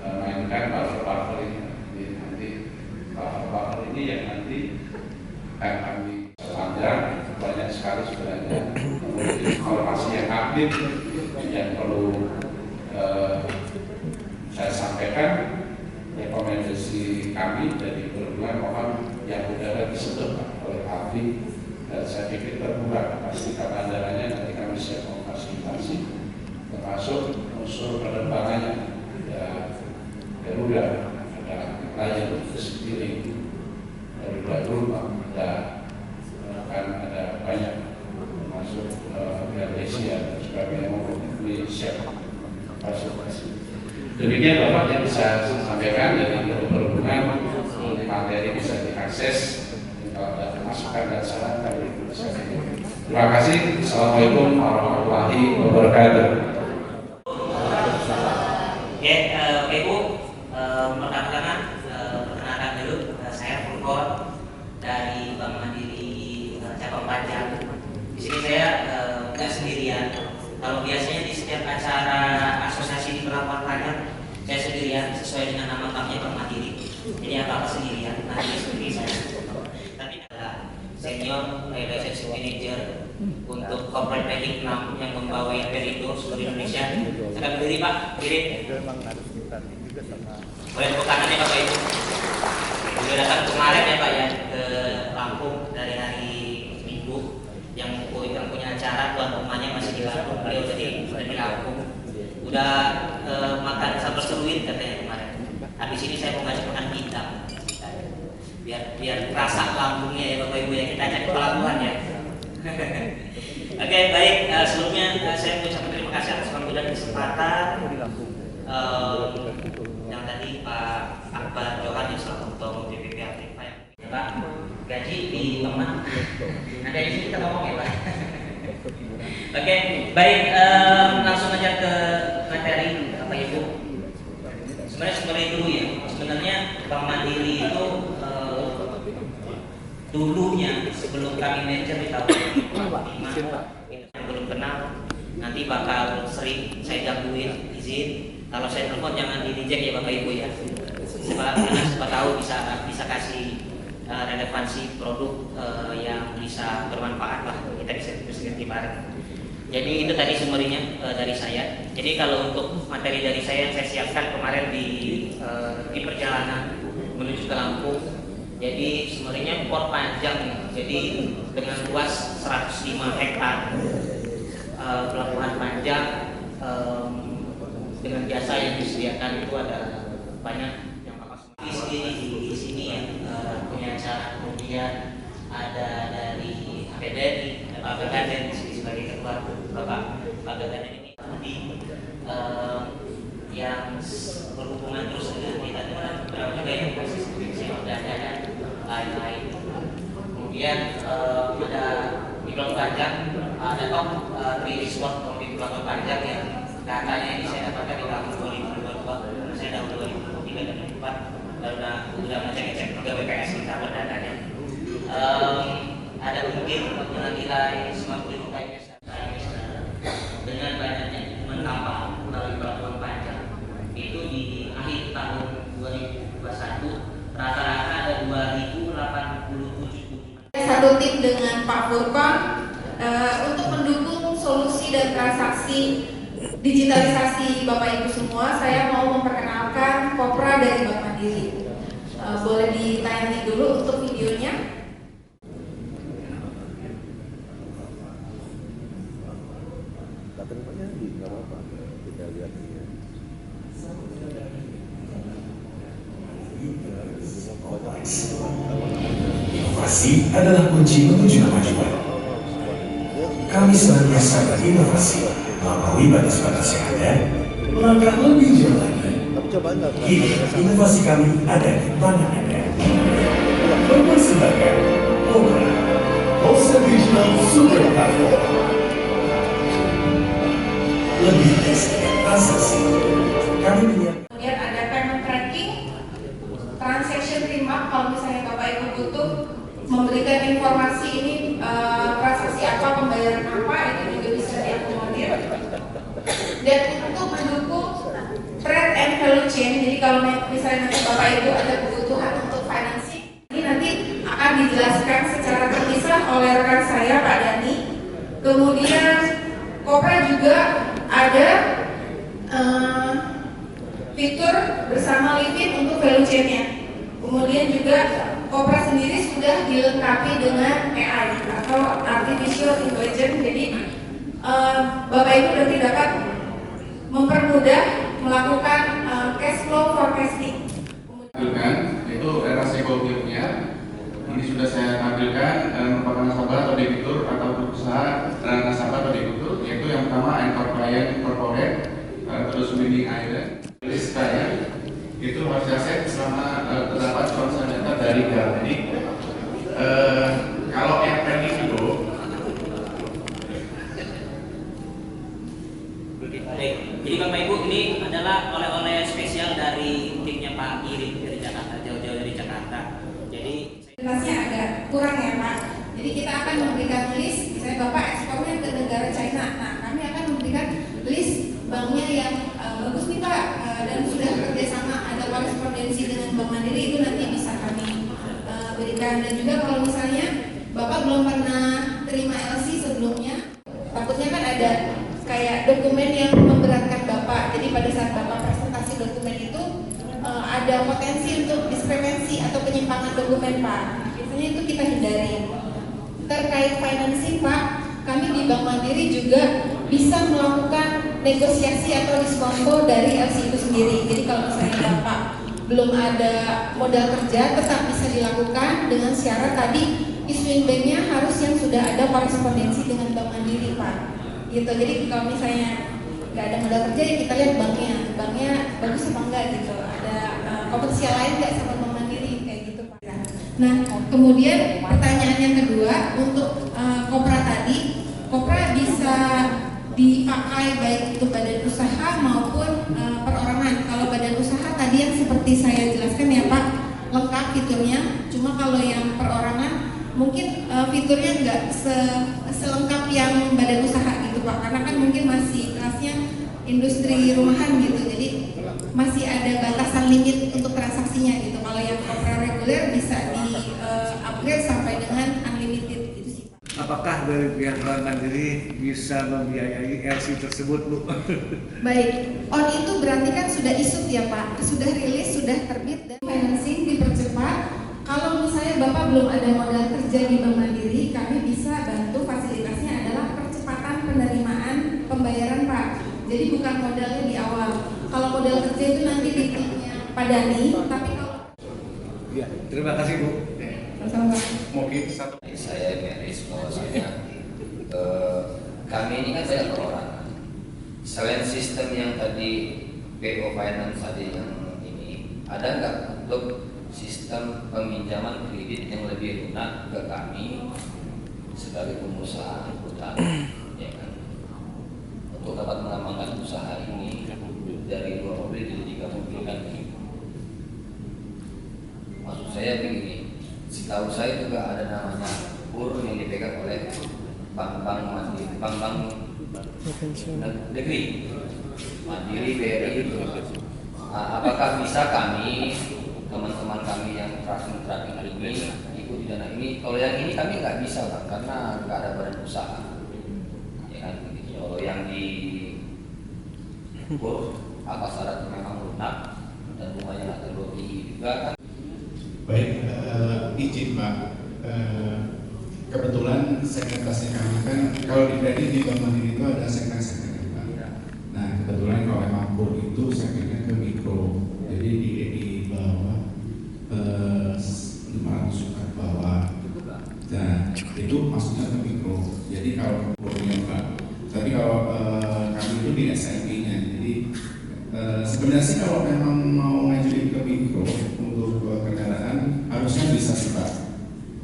mainkan buffer ini. Jadi nanti buffer ini yang nanti akan kami panjang, banyak sekali sebenarnya informasi yang update yang perlu saya sampaikan. Rekomendasi sisi kami dari perhubungan mohon yang udara disentuh oleh Alfi, dan saya pikir terbuka pasti anggarannya nanti kami siap memfasilitasi, termasuk unsur penerbangannya. Ya, Garuda ada layar sekeliling Garuda Group, akan ada banyak termasuk Malaysia dan sebagainya menghubungi siap fasilitasi. Demikian Bapak yang bisa saya sampaikan dari perhubungan, materi bisa diakses. Kalau ada masukan dan saran kami bisa. Terima kasih. Assalamualaikum warahmatullahi wabarakatuh. Oke, Ibu, pertama-tama perkenalkan dulu, saya Furqon dari Bank Mandiri Cabang Panjang. Di sini saya nggak sendirian. Kalau biasanya di setiap acara asosiasi di pelabuhan panjang, saya sendirian sesuai dengan nama banknya Bank Mandiri. Jadi apa sendirian? Nah, ini sendiri saya. Tapi ada senior relationship manager untuk corporate banking yang membawa Perindo seluruh Indonesia. Saya berdiri Pak, kirim. Boleh tepuk tangannya Bapak Ibu. Sudah datang kemarin ya Pak ya ke Lampung dari hari Minggu, yang punya acara tuan rumahnya masih di Lampung, beliau jadi sudah di Lampung, udah makan sambal seruit katanya kemarin. Habis ini saya mau ngajak makan bintang, biar rasa Lampungnya ya Bapak Ibu ya, kita ajak ke pelabuhan ya. Oke, baik, sebelumnya saya mengucapkan terima kasih atas waktu dan kesempatan yang tadi Pak Akbar Johan yang selaku Ketua Umum DPP Afrika ya Pak, gaji di teman. Nanti di sini kita ngomong ya Pak. Oke, baik, langsung aja ke materi Bapak Ibu. Sebenarnya dulu ya. Sebenarnya Bank Mandiri itu dulunya sebelum kami merger di tahun 2005, yang belum kenal nanti bakal sering saya gangguin, izin. Kalau saya telepon jangan di reject ya Bapak Ibu ya. Siapa tahu bisa kasih relevansi produk yang bisa bermanfaat lah, kita bisa diskusi bareng. Jadi itu tadi summary-nya dari saya. Jadi kalau untuk materi dari saya yang saya siapkan kemarin di perjalanan menuju ke Lampung. Jadi summary-nya port panjang. Jadi dengan luas 105 hektar pelabuhan panjang, dengan jasa yang disediakan itu ada banyak yang Bapak di sini ya, punya acara, kemudian ada dari APBN, ada Pak Gaden di sini sebagai ketua, Pak Gaden ini yang berhubungan terus dengan kita dengan beberapa juga yang saya udah ada lain-lain. Kemudian ada di Pulau Panjang, ada top 3 resort di Pulau Panjang yang datanya ini saya dapatkan di tahun 2022, saya tahun 2023 dan 2024 dan udah ngecek juga BPS kita datanya. Ada mungkin dengan nilai 90 juta US dengan banyaknya menambah melalui pelabuhan panjang itu di akhir tahun 2021 rata-rata ada 2.087. Satu tim dengan Pak Furqon untuk mendukung solusi dan transaksi digitalisasi Bapak Ibu semua. Saya mau memperkenalkan Kopra dari Bank Mandiri. Boleh ditayangin dulu untuk videonya. Inovasi adalah kunci menuju kemajuan. Kami senantiasa berinovasi melampaui batas-batas yang ada, melangkah lebih jauh lagi. Kini inovasi kami ada di tangan Anda. Mempersembahkan Kopra, Wholesale Digital Super Platform. Lebih dari setiap transaksi, kami menyiapkan. Kemudian ada payment tracking, transaction remark kalau misalnya Bapak Ibu butuh memberikan informasi ini transaksi apa, pembayaran apa, itu juga bisa diakomodir. Dan untuk mendukung trade and value chain, jadi kalau misalnya nanti Bapak Ibu ada kebutuhan untuk financing, ini nanti akan dijelaskan secara terpisah oleh rekan saya Pak Dani. Kemudian Kopra juga ada fitur bersama Livin untuk value chain-nya. Kemudian juga Kopra sendiri sudah dilengkapi dengan AI atau Artificial Intelligence. Jadi Bapak Ibu nanti dapat mempermudah melakukan cash flow forecasting. Tampilkan itu era sekolognya. Ini sudah saya tampilkan merupakan nasabah atau debitur atau perusahaan nasabah atau debitur, yaitu yang pertama anchor client corporate, terus winning island. Listanya itu harus aset selama terdapat konsen data dari GAL. Jadi kalau yang pending itu Jadi Bapak Ibu, ini adalah oleh-oleh spesial dari timnya Pak Iri dari Jakarta, jauh-jauh dari Jakarta. Jadi jelasnya agak kurang ya Pak. Jadi kita akan memberikan list, misalnya Bapak ekspornya ke negara China. Nah, kami akan memberikan list banknya yang bagus nih Pak, dan sudah kerjasama ada korespondensi dengan Bank Mandiri, itu nanti bisa kami berikan. Dan juga kalau misalnya Bapak belum pernah terima LC sebelumnya, takutnya kan ada kayak dokumen yang memberatkan Bapak. Jadi pada saat Bapak presentasi dokumen itu ada potensi untuk diskrepensi atau penyimpangan dokumen Pak. Biasanya itu kita hindari. Terkait financing Pak, kami di Bank Mandiri juga bisa melakukan negosiasi atau diskonto dari LC itu sendiri. Jadi kalau misalnya Bapak belum ada modal kerja, tetap bisa dilakukan dengan syarat tadi issuing banknya harus yang sudah ada korespondensi dengan Bank Mandiri Pak. Gitu. Jadi kalau misalnya nggak ada modal kerja, ya kita lihat banknya bagus apa enggak gitu. Ada potensial lain nggak sama Bank Mandiri kayak gitu Pak. Nah, kemudian pertanyaan yang kedua untuk Kopra tadi, Kopra bisa dipakai baik itu badan usaha maupun perorangan. Kalau badan usaha tadi yang seperti saya jelaskan ya Pak, lengkap fiturnya. Cuma kalau yang perorangan mungkin fiturnya nggak selengkap yang badan usaha gitu Pak, karena kan mungkin masih kelasnya industri rumahan gitu, jadi masih ada batasan limit untuk transaksinya gitu. Kalau yang Kopra reguler bisa di upgrade sampai dengan unlimited gitu sih Pak. Apakah dari pihak Bank Mandiri bisa membiayai LC tersebut Bu? Baik, on itu berarti kan sudah issued ya Pak, sudah rilis, sudah terbit, dan financing dipercepat. Kalau misalnya Bapak belum ada modal kerja di Bank Mandiri, kami bisa bantu, fasilitasnya adalah percepatan penerimaan pembayaran Pak. Jadi bukan modalnya di awal. Kalau modal kerja itu nanti di timnya Pak Dani, tapi kalau... Ya, terima kasih Bu. Sama-sama. mungkin satu. Saya Meris bahwasanya kami ini kan banyak perorangan. Selain sistem yang tadi PO Finance tadi yang ini, ada nggak untuk sistem peminjaman kredit yang lebih lunak ke kami sebagai pengusaha angkutan, ya kan, untuk dapat mengembangkan usaha ini dari 2 mobil jadi 3 mobil kan? Maksud saya begini, setahu saya juga ada namanya BUR yang dipegang oleh bank-bank mandiri, bank-bank negeri, Mandiri, BRI. Apakah bisa kami, teman-teman kami yang tracking ini ikuti dana ini? Kalau yang ini kami nggak bisa Pak, karena nggak ada badan usaha, ya kan? Kalau yang di BUR apa syarat memang lunak dan bunganya nggak terlalu tinggi juga kan? Baik, izin Pak, kebetulan segmentasi kami kan kalau di Bank Mandiri itu ada segmen-segmen Pak. Nah kebetulan kalau memang BUR itu segmennya ke mikro, jadi di bawah 500 juta ke bawah. Nah itu maksudnya ke mikro. Jadi kalau BUR-nya Pak, tapi kalau kami itu di SME-nya. Jadi sebenarnya sih kalau memang mau ngajuin ke mikro untuk kendaraan harusnya bisa sih Pak.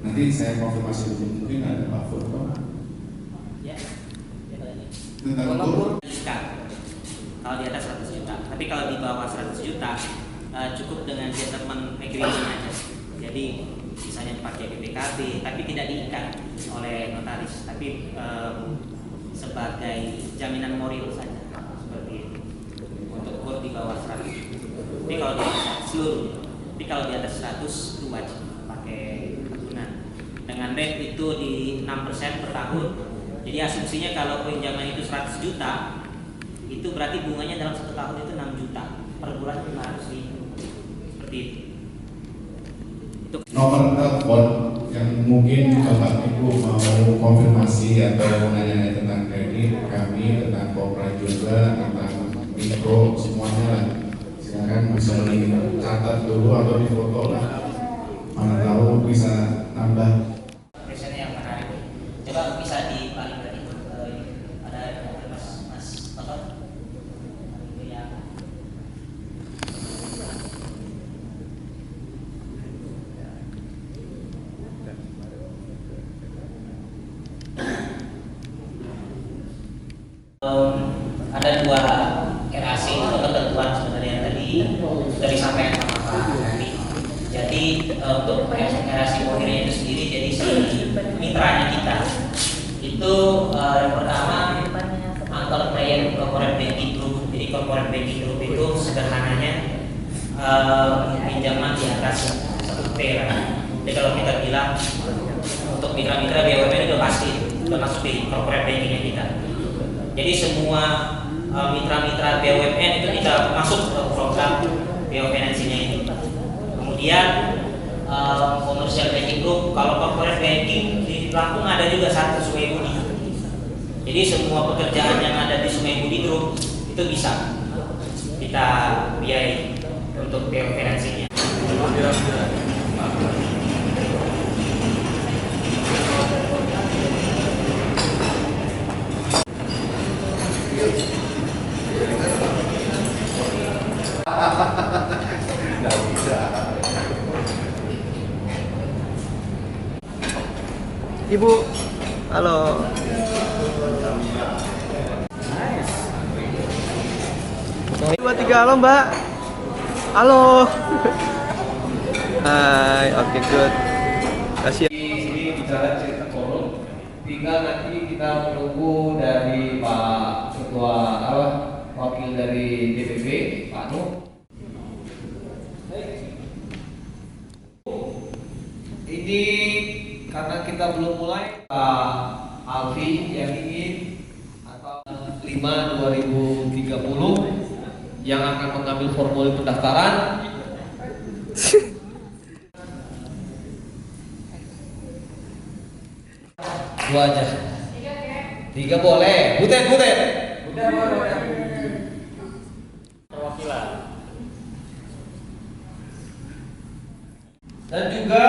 Nanti saya konfirmasi dulu, mungkin ada Pak Furko. Ya. Tentang BUR. Kalau di atas 100 juta, tapi kalau di bawah 100 juta cukup dengan gentleman agreement aja. Jadi misalnya pakai BPKB, tapi tidak diikat oleh notaris, tapi sebagai jaminan moral saja seperti itu. Untuk BUR di bawah 100. Tapi kalau di atas seluruh, tapi kalau di atas 100 itu wajib pakai tunai. Dengan rate itu di 6% per tahun. Jadi asumsinya kalau pinjaman itu 100 juta, itu berarti bunganya dalam 1 tahun itu 6 juta per bulan 500.000. Seperti itu. Nomor telepon yang mungkin Bapak Ibu mau konfirmasi atau nanya tentang kredit kami, tentang Kopra juga, tentang mikro, semuanya lah. Silakan bisa dicatat dulu atau difoto lah. Mana tahu bisa nambah. Presentasi yang menarik. Coba bisa dibalik dari ada Mas apa? Yang ada dua RAC atau ketentuan sebenarnya yang tadi sudah disampaikan sama Pak Henry. Jadi untuk RAC Mohirnya itu sendiri, jadi si mitranya kita itu yang pertama Anchor Player Corporate Banking Group. Jadi Corporate Banking Group itu sederhananya pinjaman di atas 1 T lah. Jadi kalau kita bilang untuk mitra-mitra BUMN itu pasti udah masuk di corporate bankingnya kita. Jadi semua mitra-mitra BUMN itu kita masuk ke program BUMN-nya ini. Kemudian commercial banking group, kalau corporate banking di Lampung ada juga satu Sungai Budi. Jadi semua pekerjaan yang ada di Sungai Budi Group itu bisa kita biayai untuk BUMN-nya. Nggak bisa. Ibu, halo. Dua tiga, halo Mbak. Halo. Hai, oke good. Kasih. Ini bicara cerita korum. Tinggal nanti kita menunggu dari Pak Ketua Wakil dari DPP Pak Nuh. Ini karena kita belum mulai, Pak Alfi yang ingin atau 5/2030 yang akan mengambil formulir pendaftaran. Dua aja. 3 boleh. Butet. Perwakilan. Dan juga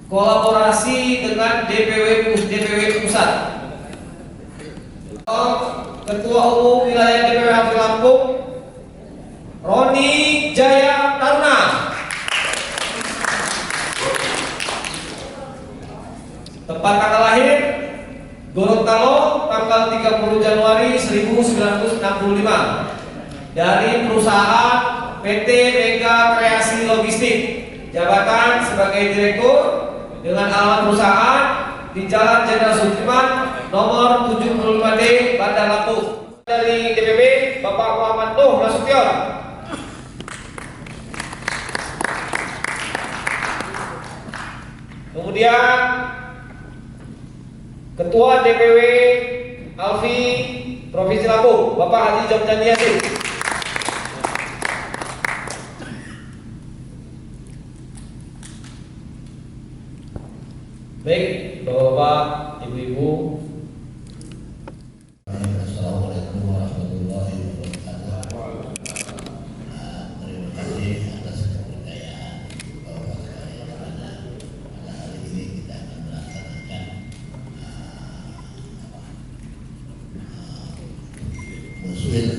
kolaborasi dengan DPW pusat. Ketua Umum Wilayah DPW Alfi Lampung, Roni Jaya Taruna. Tempat tanggal lahir Gorontalo, tanggal 30 Januari 1965. Dari perusahaan PT Mega Kreasi Logistik. Jabatan sebagai direktur dengan alamat perusahaan di Jalan Jenderal Sudirman nomor 75D Bandar Lampung. Dari DPP Bapak Muhammad Nuh Nasution. Kemudian Ketua DPW Alfi Provinsi Lampung Bapak Haji Jomjani Yasin. Baik, Bapak-bapak, Ibu-ibu. Assalamualaikum warahmatullahi wabarakatuh. Terima kasih atas kepercayaan Bapak sekalian pada hari ini kita akan melaksanakan muswil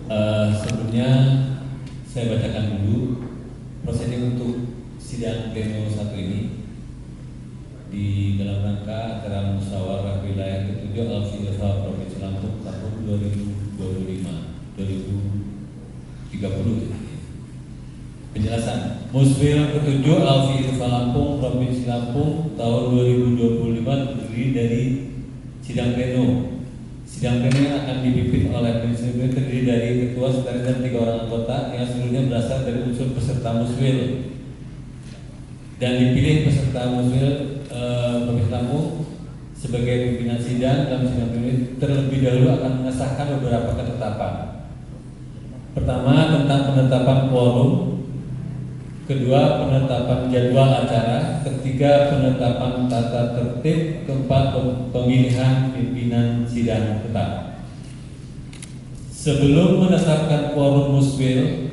Sebelumnya saya bacakan dulu prosedur untuk sidang pleno 1 ini di dalam rangka acara musyawarah wilayah ke-7 Al-Filfa Provinsi Lampung tahun 2025-2030. Penjelasan Muswil ke-7 Al-Filfa Lampung Provinsi Lampung tahun 2025 terdiri dari sidang pleno. Sidang pleno yang akan dipimpin oleh Presiden terdiri dari ketua, sekretaris dan 3 orang anggota yang seluruhnya berasal dari unsur peserta Muswil dan dipilih peserta Muswil Provinsi Lampung sebagai pimpinan sidang. Dalam sidang pleno terlebih dahulu akan mengesahkan beberapa ketetapan. Pertama, tentang penetapan quorum. Kedua, penetapan jadwal acara. Ketiga, penetapan tata tertib. Keempat, pemilihan pimpinan sidang tetap. Sebelum menetapkan quorum Muswil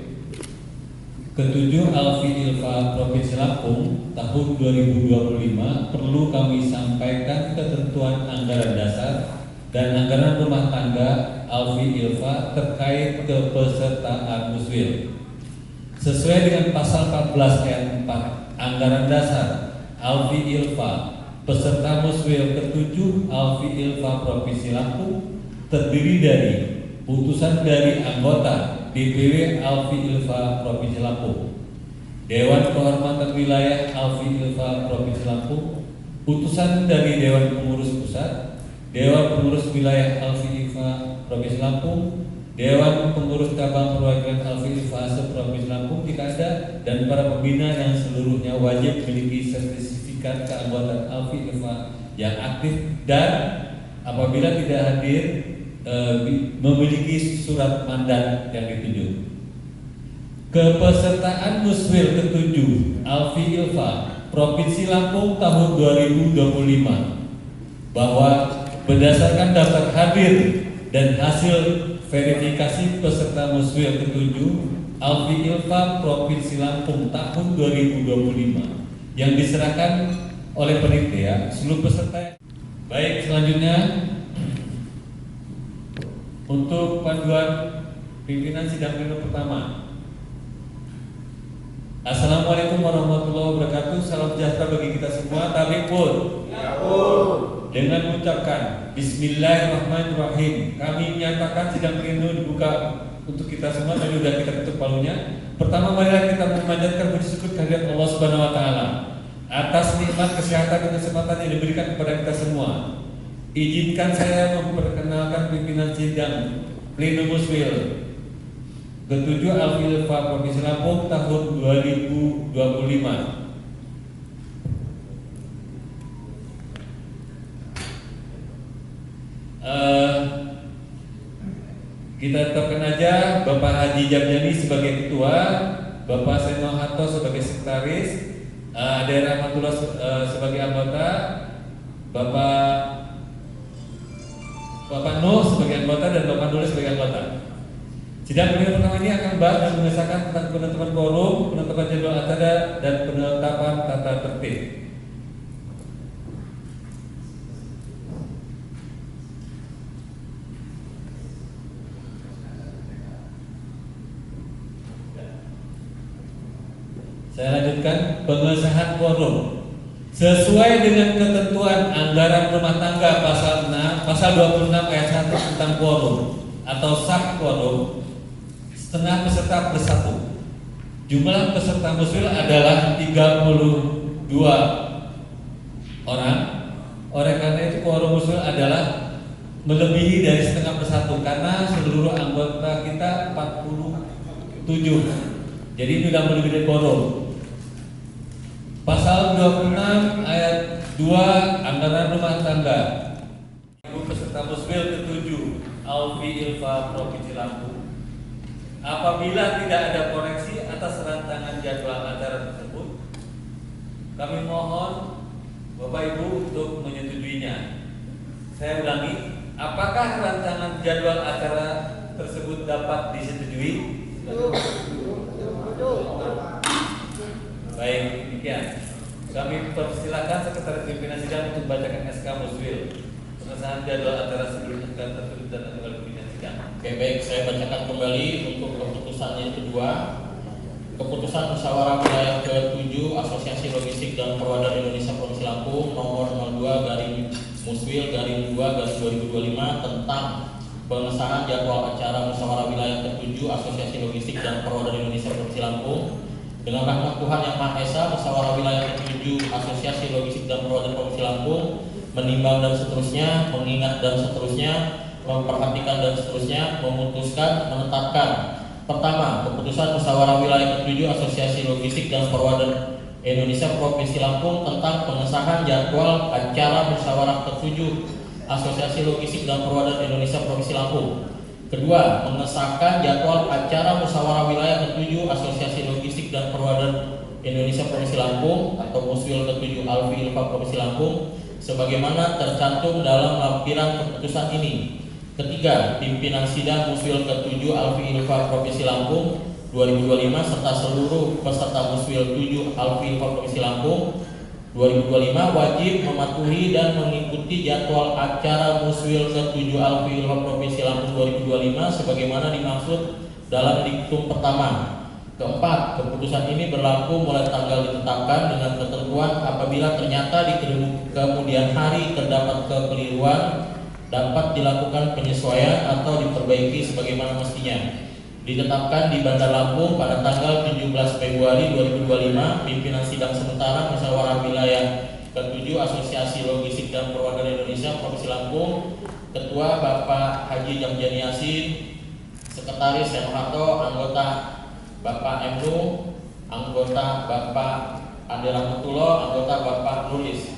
ke-7 Al-Filfa Provinsi Lampung tahun 2025, perlu kami sampaikan ketentuan anggaran dasar dan anggaran rumah tangga Al-Filfa terkait kepesertaan Muswil. Sesuai dengan pasal 14 ayat 4 Anggaran Dasar Al-Filfa, peserta Muswil ke-7 Al-Filfa Provinsi Lampung terdiri dari putusan dari anggota DPW Al-Filfa Provinsi Lampung, Dewan Kehormatan Wilayah Al-Filfa Provinsi Lampung, putusan dari Dewan Pengurus Pusat, Dewan Pengurus Wilayah Al-Filfa Provinsi Lampung, Dewan Pengurus Cabang Perwakilan Al-Filfa Provinsi Lampung jika ada, dan para pembina yang seluruhnya wajib memiliki sertifikat keanggotaan Al-Filfa yang aktif dan apabila tidak hadir memiliki surat mandat yang ditunjuk. Kepesertaan Muswil ke-7 Al-Filfa Provinsi Lampung tahun 2025 bahwa berdasarkan daftar hadir dan hasil verifikasi peserta Muswil ke-7 Al-Filfa Provinsi Lampung tahun 2025 yang diserahkan oleh panitia seluruh peserta. Baik, selanjutnya untuk panduan pimpinan sidang pleno pertama. Assalamualaikum warahmatullahi wabarakatuh. Salam sejahtera bagi kita semua. Tabik pun. Dengan mengucapkan Bismillahirrahmanirrahim, kami menyatakan sidang pleno dibuka untuk kita semua dan sudah kita tutup palunya. Pertama, marilah kita memanjatkan puji syukur kehadirat Allah Subhanahu wa taala atas nikmat kesehatan dan kesempatan yang diberikan kepada kita semua. Izinkan saya memperkenalkan pimpinan sidang pleno Muswil ke-7 Al-Filfa Provinsi Lampung tahun 2025. Kita tetapkan aja Bapak Haji Jamjani sebagai ketua, Bapak Seno Harto sebagai sekretaris, Daerah Rahmatullah sebagai anggota, Bapak Nuh sebagai anggota dan Bapak Nulis sebagai anggota. Sidang pleno pertama ini akan bahas dan mengesahkan tentang penetapan quorum, penetapan jadwal acara dan penetapan tata tertib. Saya lanjutkan pengesahan quorum. Sesuai dengan ketentuan anggaran rumah tangga pasal 26 ayat 1 tentang quorum atau sah quorum, setengah peserta bersatu. Jumlah peserta Muswil adalah 32 orang. Oleh karena itu quorum Muswil adalah melebihi dari setengah persatu karena seluruh anggota kita 47. Jadi sudah melebihi dari quorum. Pasal 26 ayat 2 anggaran rumah tangga. Ibu peserta Muswil ke-7 Al-Filfa Provinsi Lampung. Apabila tidak ada koreksi atas rancangan jadwal acara tersebut, kami mohon Bapak Ibu untuk menyetujuinya. Saya ulangi, apakah rancangan jadwal acara tersebut dapat disetujui? Baik, demikian. Kami persilakan Sekretaris Pimpinan Sidang untuk bacakan SK Muswil pengesahan jadwal acara sebelum akan tertulis dan oleh pimpinan sidang. Oke, baik, saya bacakan kembali untuk keputusan yang kedua. Keputusan Musyawarah Wilayah ke-7 Asosiasi Logistik dan Perwakilan Indonesia Provinsi Lampung nomor 02/Muswil/2/2025 tentang pengesahan jadwal acara Musyawarah Wilayah ke-7 Asosiasi Logistik dan Perwakilan Indonesia Provinsi Lampung. Dengan rahmat Tuhan Yang Maha Esa, Musyawarah Wilayah ke-7 Asosiasi Logistik dan Perwakilan Provinsi Lampung menimbang dan seterusnya, mengingat dan seterusnya, memperhatikan dan seterusnya, memutuskan, menetapkan. Pertama, keputusan Musyawarah Wilayah ke-7 Asosiasi Logistik dan Perwakilan Indonesia Provinsi Lampung tentang pengesahan jadwal acara Musyawarah ke-7 Asosiasi Logistik dan Perwakilan Indonesia Provinsi Lampung. Kedua, mengesahkan jadwal acara Musyawarah Wilayah ke-7 Asosiasi Logistik dan Perwakilan Indonesia Provinsi Lampung atau Muswil ke-7 Alfi Ilfa Provinsi Lampung sebagaimana tercantum dalam lampiran keputusan ini. Ketiga, pimpinan sidang Muswil ke-7 Alfi Ilfa Provinsi Lampung 2025 serta seluruh peserta Muswil 7 Alfi Ilfa Provinsi Lampung 2025 wajib mematuhi dan mengikuti jadwal acara Muswil ke-7 Alfi Ilfa Provinsi Lampung 2025 sebagaimana dimaksud dalam diktum pertama. Keempat, keputusan ini berlaku mulai tanggal ditetapkan dengan ketentuan apabila ternyata di kemudian hari terdapat kekeliruan dapat dilakukan penyesuaian atau diperbaiki sebagaimana mestinya. Ditetapkan di Bandar Lampung pada tanggal 17 Februari 2025, pimpinan sidang sementara Musyawarah Wilayah ke-7 Asosiasi Logistik dan Perwakilan Indonesia Provinsi Lampung, Ketua Bapak Haji Jamjani Yasin, Sekretaris Senoharto, anggota Bapak Emnu, anggota Bapak Ade Rahmatullah, anggota Bapak Nulis.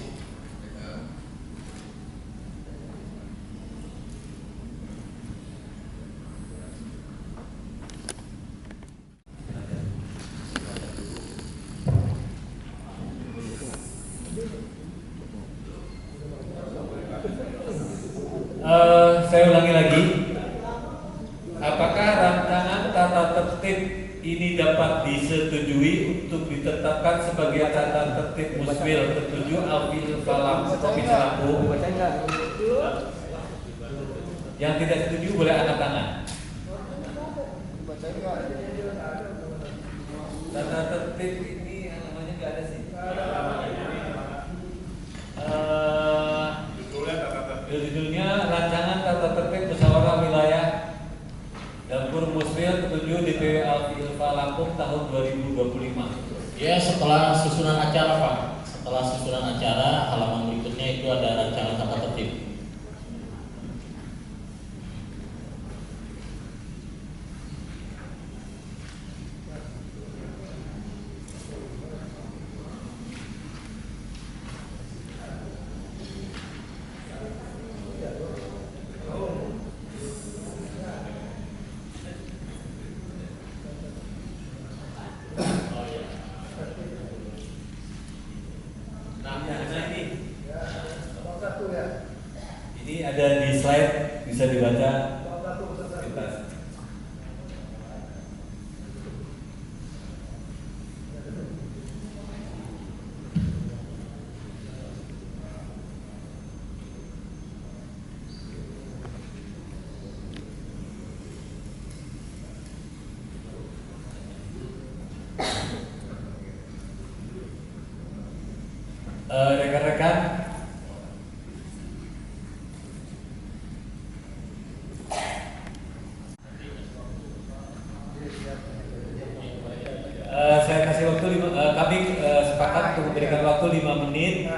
Saya ulangi lagi, apakah rancangan tata tertib ini dapat disetujui untuk ditetapkan sebagai tata tertib Muswil ke-7 Alfi Ilfa Provinsi Lampung? Yang tidak setuju boleh angkat tangan. Tata tertib ini namanya nggak ada sih. Judulnya rancangan tata tertib Musyawarah Wilayah Dapur Muswil ke-7 DPW Alfi Ilfa Lampung tahun 2025. Ya, setelah susunan acara Pak. Setelah susunan acara halaman berikutnya itu ada rancangan tata tertib. Ini ada di slide, bisa dibaca. Rekan-rekan, saya kasih waktu kami sepakat untuk memberikan waktu 5 menit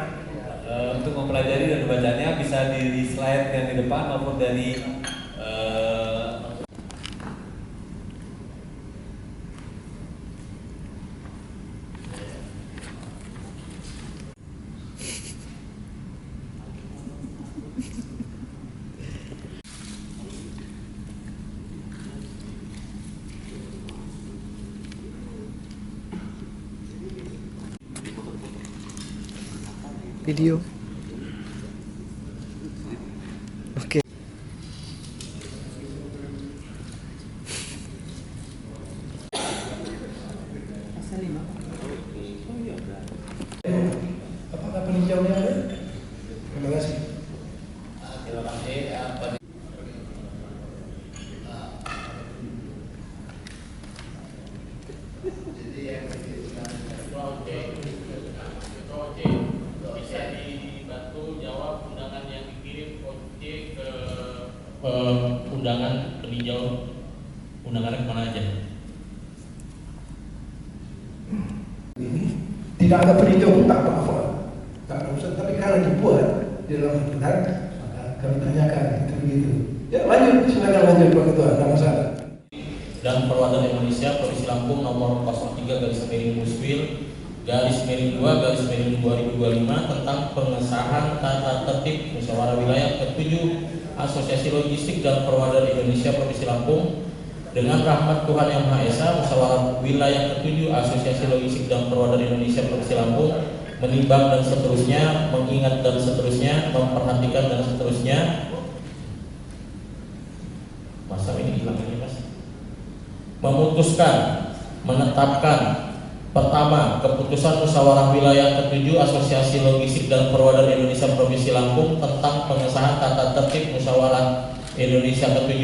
untuk mempelajari dan membacanya, bisa di slide yang di depan maupun dari video. Oke. Apakah peninjauannya ada? Terima kasih. Terima kasih. silakan peninjau undangannya kemana aja. Tidak ada peninjau pun tak apa-apa, tak ada urusan. Tapi kalau dibuat di dalam benar, maka kami tanyakan itu begitu. Ya lanjut, silakan lanjut Pak Ketua, ada masalah. Dan Perwakilan Indonesia Provinsi Lampung nomor 03/2/2025 tentang pengesahan tata tertib musyawarah wilayah ke-7 Asosiasi Logistik dan Perwakilan Indonesia Provinsi Lampung. Dengan rahmat Tuhan Yang Maha Esa, musyawarah wilayah ke-7 Asosiasi Logistik dan Perwakilan Indonesia Provinsi Lampung menimbang dan seterusnya, mengingat dan seterusnya, memperhatikan dan seterusnya. Masa ini hilang ini Mas. Memutuskan, menetapkan pertama, keputusan musyawarah wilayah ke-7 Asosiasi Logistik dan Perwakilan Indonesia Provinsi Lampung tentang pengesahan tata tertib musyawarah Indonesia ke-7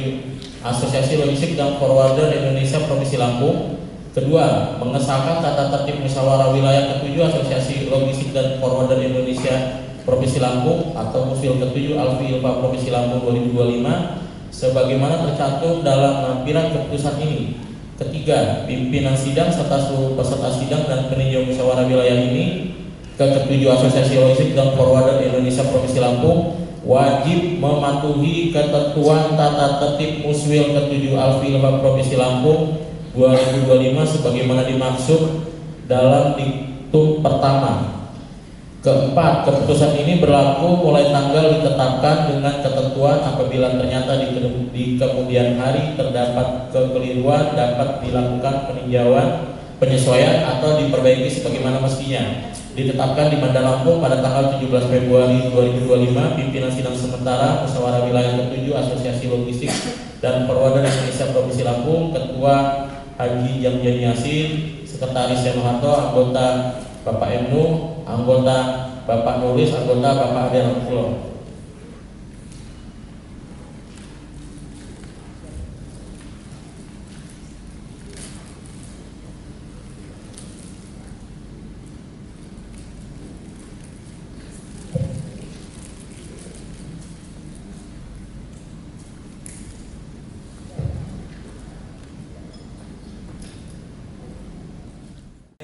Asosiasi Logistik dan Perwakilan Indonesia Provinsi Lampung. Kedua, mengesahkan tata tertib musyawarah wilayah ke-7 Asosiasi Logistik dan Perwakilan Indonesia Provinsi Lampung atau Muswil ke-7 Alfi Ilfa Provinsi Lampung 2025 sebagaimana tercantum dalam lampiran keputusan ini. Ketiga, pimpinan sidang serta seluruh peserta sidang dan peninjau musyawarah wilayah ini ke-7 Asosiasi Logistik dan Perwakilan Indonesia Provinsi Lampung wajib mematuhi ketentuan tata tertib Muswil ke-7 Alfi Ilfa Provinsi Lampung 2025 sebagaimana dimaksud dalam diktum pertama. Keempat, keputusan ini berlaku mulai tanggal ditetapkan dengan ketentuan apabila ternyata di kemudian hari terdapat kekeliruan dapat dilakukan peninjauan, penyesuaian atau diperbaiki sebagaimana mestinya. Ditetapkan di Bandar Lampung pada tanggal 17 Februari 2025, pimpinan sidang sementara musyawarah wilayah ke-7 Asosiasi Logistik dan Perwakilan Indonesia Provinsi Lampung, Ketua Haji Jamjani Yasin, Sekretaris Senoharto, anggota Bapak Emnu, anggota Bapak Nulis, anggota Bapak Ade Rampulo.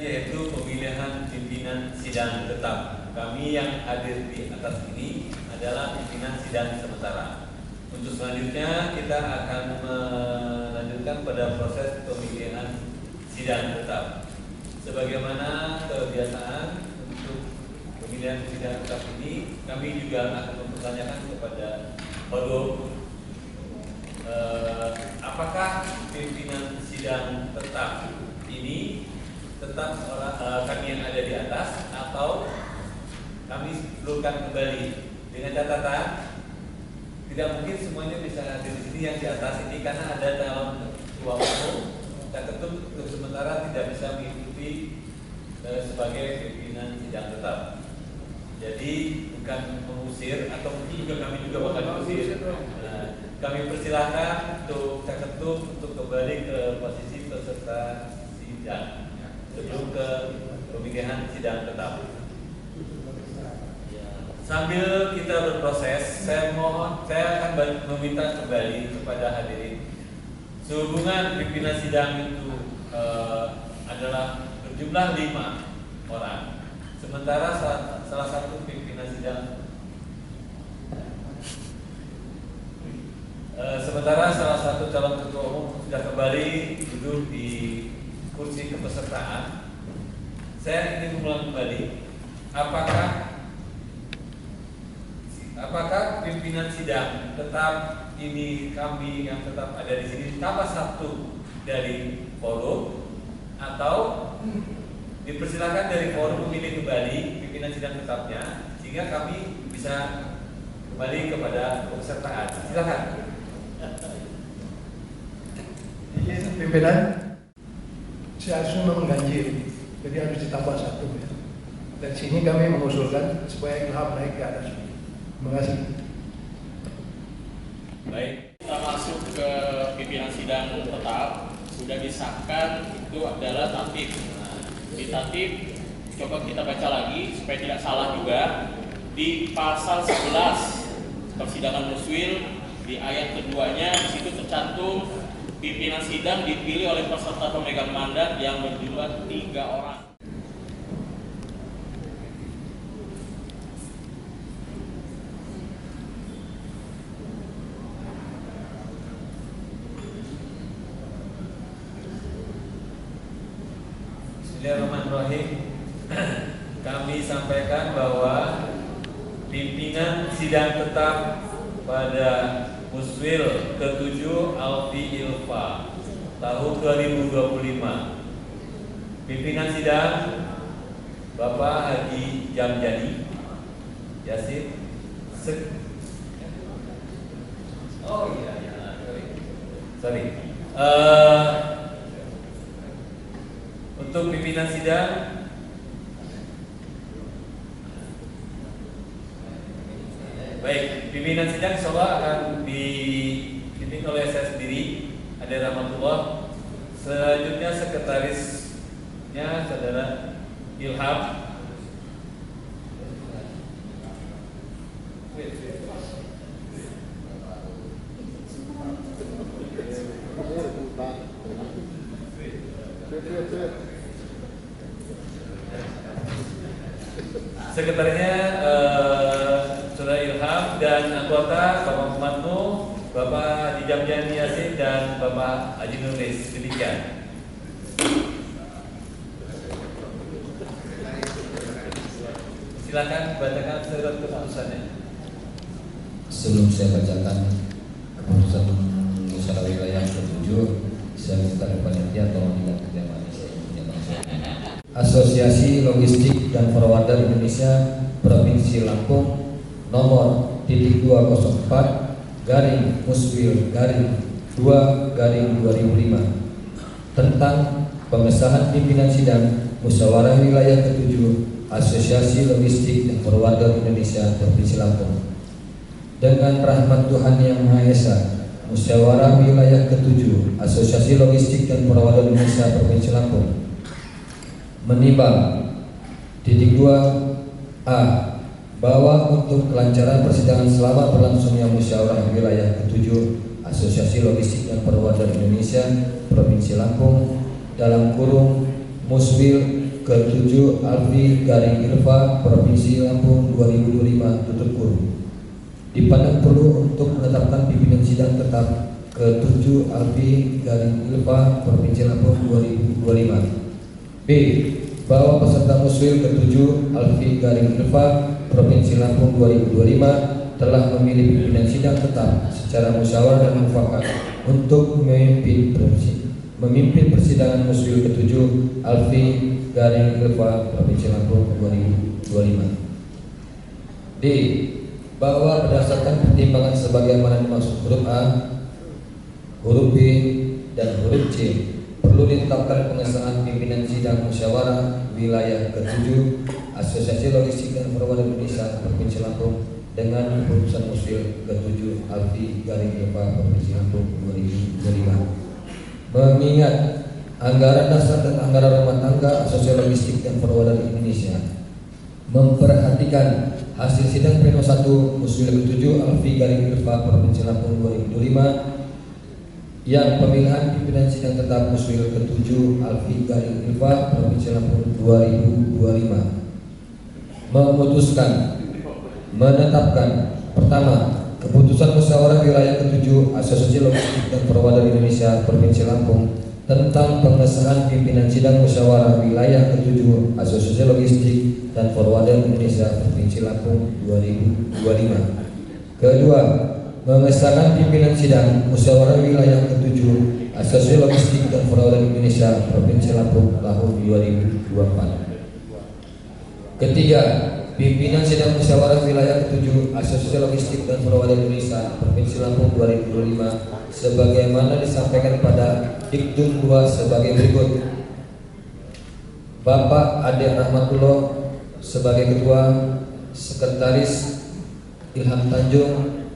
Yaitu pemilihan pimpinan sidang tetap. Kami yang hadir di atas ini adalah pimpinan sidang sementara. Untuk selanjutnya kita akan melanjutkan pada proses pemilihan sidang tetap. Sebagaimana kebiasaan untuk pemilihan sidang tetap ini, kami juga akan mempertanyakan kepada Hodo apakah pimpinan sidang tetap ini tetap kami yang ada di atas atau kami seluruhkan kembali dengan catatan tidak mungkin semuanya bisa hadir di sini yang di atas ini karena ada calon ketua umum dan ketum untuk sementara tidak bisa mengikuti sebagai pimpinan sidang tetap. Jadi bukan mengusir atau mungkin juga kami juga bukan mengusir. Kami persilahkan untuk ketum untuk kembali ke posisi peserta sidang sebelum ke pemilihan sidang tetap. Sambil kita berproses, saya akan meminta kembali kepada hadirin. Sehubungan pimpinan sidang itu adalah berjumlah 5 orang. Sementara salah satu pimpinan sidang sementara salah satu calon ketua umum sudah kembali duduk di kursi kepesertaan. Saya ingin mengulang kembali, apakah pimpinan sidang tetap ini kami yang tetap ada di sini tambah satu dari forum atau dipersilakan dari forum memilih kembali pimpinan sidang tetapnya sehingga kami bisa kembali kepada kepesertaan. Silakan. Pimpinan, saya harus mengganjil, jadi harus ditambah satu. Ya. Dan sini kami mengusulkan supaya Ilham naik ke atas. Terima kasih. Baik, kita masuk ke pimpinan sidang tetap. Sudah disahkan itu adalah tatib. Nah, di tatib coba kita baca lagi supaya tidak salah juga. Di pasal 11 persidangan muswil Di ayat keduanya di situ tercantum pimpinan sidang dipilih oleh peserta pemegang mandat yang berjumlah 3 orang. Bismillahirrahmanirrahim. Kami sampaikan bahwa pimpinan sidang tetap pada Muswil ke-7 Alfi Ilfa tahun 2025. Pimpinan sidang Bapak Haji Jamjani Yasin. Sorry. Untuk pimpinan sidang baik, pimpinan sidang insyaallah akan dipimpin oleh saya sendiri, Ade Rahmatullah. Selanjutnya sekretarisnya Saudara Ilham. Sekretarisnya Saudara Ilham dan anggota Bapak Muhammad Nuh, Bapak Haji Jamjani Yasin dan Bapak Haji Nuris. Demikian. Silakan bacakan surat keputusannya. Sebelum saya bacakan keputusan musyawarah wilayah ke-7, saya minta kepada panitia tolong ingat keterangan saya punya bangsa. Asosiasi Logistik dan Forwarder Indonesia Provinsi Lampung nomor 204 garing Muswil garing 2 garing 2005 tentang pengesahan pimpinan sidang musyawarah wilayah ke-7 Asosiasi Logistik dan Forwarder Indonesia Provinsi Lampung. Dengan rahmat Tuhan Yang Maha Esa, musyawarah wilayah ke-7 Asosiasi Logistik dan Forwarder Indonesia Provinsi Lampung menimbang 2a bahwa untuk kelancaran persidangan selama berlangsungnya musyawarah wilayah ke-7 Asosiasi Logistik dan Forwarder Indonesia Provinsi Lampung dalam kurung Muswil ke-7 Alfi garing Ilfa Provinsi Lampung 2025 tutup kurung dipandang perlu untuk menetapkan pimpinan sidang tetap ke-7 Alfi garing Ilfa Provinsi Lampung 2025. B. Bahwa peserta Muswil ke-7 Alfi garing Ilfa Provinsi Lampung 2025 telah memilih pimpinan sidang tetap secara musyawarah dan mufakat untuk memimpin persidangan Muswil ke-7 Alfi garing Ilfa Provinsi Lampung 2025. D. Bahwa berdasarkan pertimbangan sebagaimana dimaksud huruf A, huruf B, dan huruf C perlu ditetapkan pengesahan pimpinan sidang musyawarah wilayah ke-7 Asosiasi Logistik dan Forwarder Indonesia Provinsi Lampung dengan keputusan Muswil ke-7 Alfi garing Ilfa Provinsi Lampung 2025. Mengingat anggaran dasar dan anggaran rumah tangga Asosiasi Logistik dan Forwarder Indonesia memperhatikan hasil sidang pleno 1 Muswil ke-7 Alfi garing Ilfa Provinsi Lampung 2025 yang pemilihan pimpinan sidang tetap Muswil ke-7 Alfi garing Ilfa Provinsi Lampung 2025 memutuskan menetapkan pertama keputusan musyawarah wilayah ke-7 Asosiasi Logistik dan Forwarder Indonesia Provinsi Lampung tentang pengesahan pimpinan sidang musyawarah wilayah ke-7 Asosiasi Logistik dan Forwarder Indonesia Provinsi Lampung 2025. Kedua, mengesahkan pimpinan sidang musyawarah wilayah ke-7 Asosiasi Logistik dan Forwarder Indonesia Provinsi Lampung tahun 2024. Ketiga, pimpinan sidang musyawarah wilayah ke-7 Asosiasi Logistik dan Forwarder Indonesia Provinsi Lampung 2025 sebagaimana disampaikan pada Diktum 2 sebagai berikut. Bapak Ade Rahmatullah sebagai ketua, sekretaris Ilham Tanjung,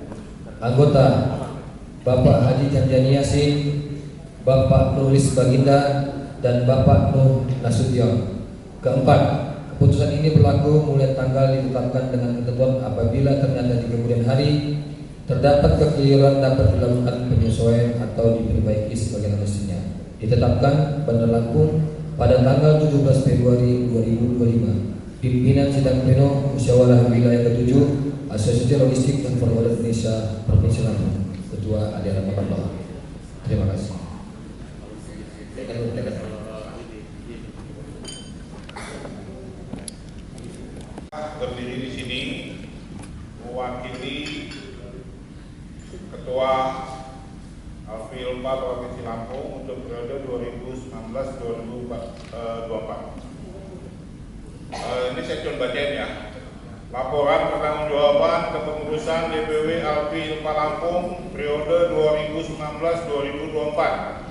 anggota Bapak Haji Jamjani Yasin, Bapak Nuris Baginda, dan Bapak Nuh Nasution. Keempat, keputusan ini berlaku mulai tanggal ditetapkan dengan ketentuan apabila ternyata di kemudian hari Terdapat kekeliruan dapat dilakukan penyesuaian atau diperbaiki sebagaimana mestinya. Ditetapkan Bandar Lampung pada tanggal 17 Februari 2025. Pimpinan Sidang Pleno Musyawarah Wilayah ke-7 Asosiasi Logistik dan Forwarder Indonesia Provinsi Lampung. Ketua Adi Rahmatullah. Terima kasih. Berdiri di sini mewakili Ketua Alfi Ilfa Provinsi Lampung untuk periode 2019-2024. Ini saya coba bacain ya. Laporan pertanggungjawaban kepengurusan DPW Alfi Ilfa Lampung periode 2019-2024.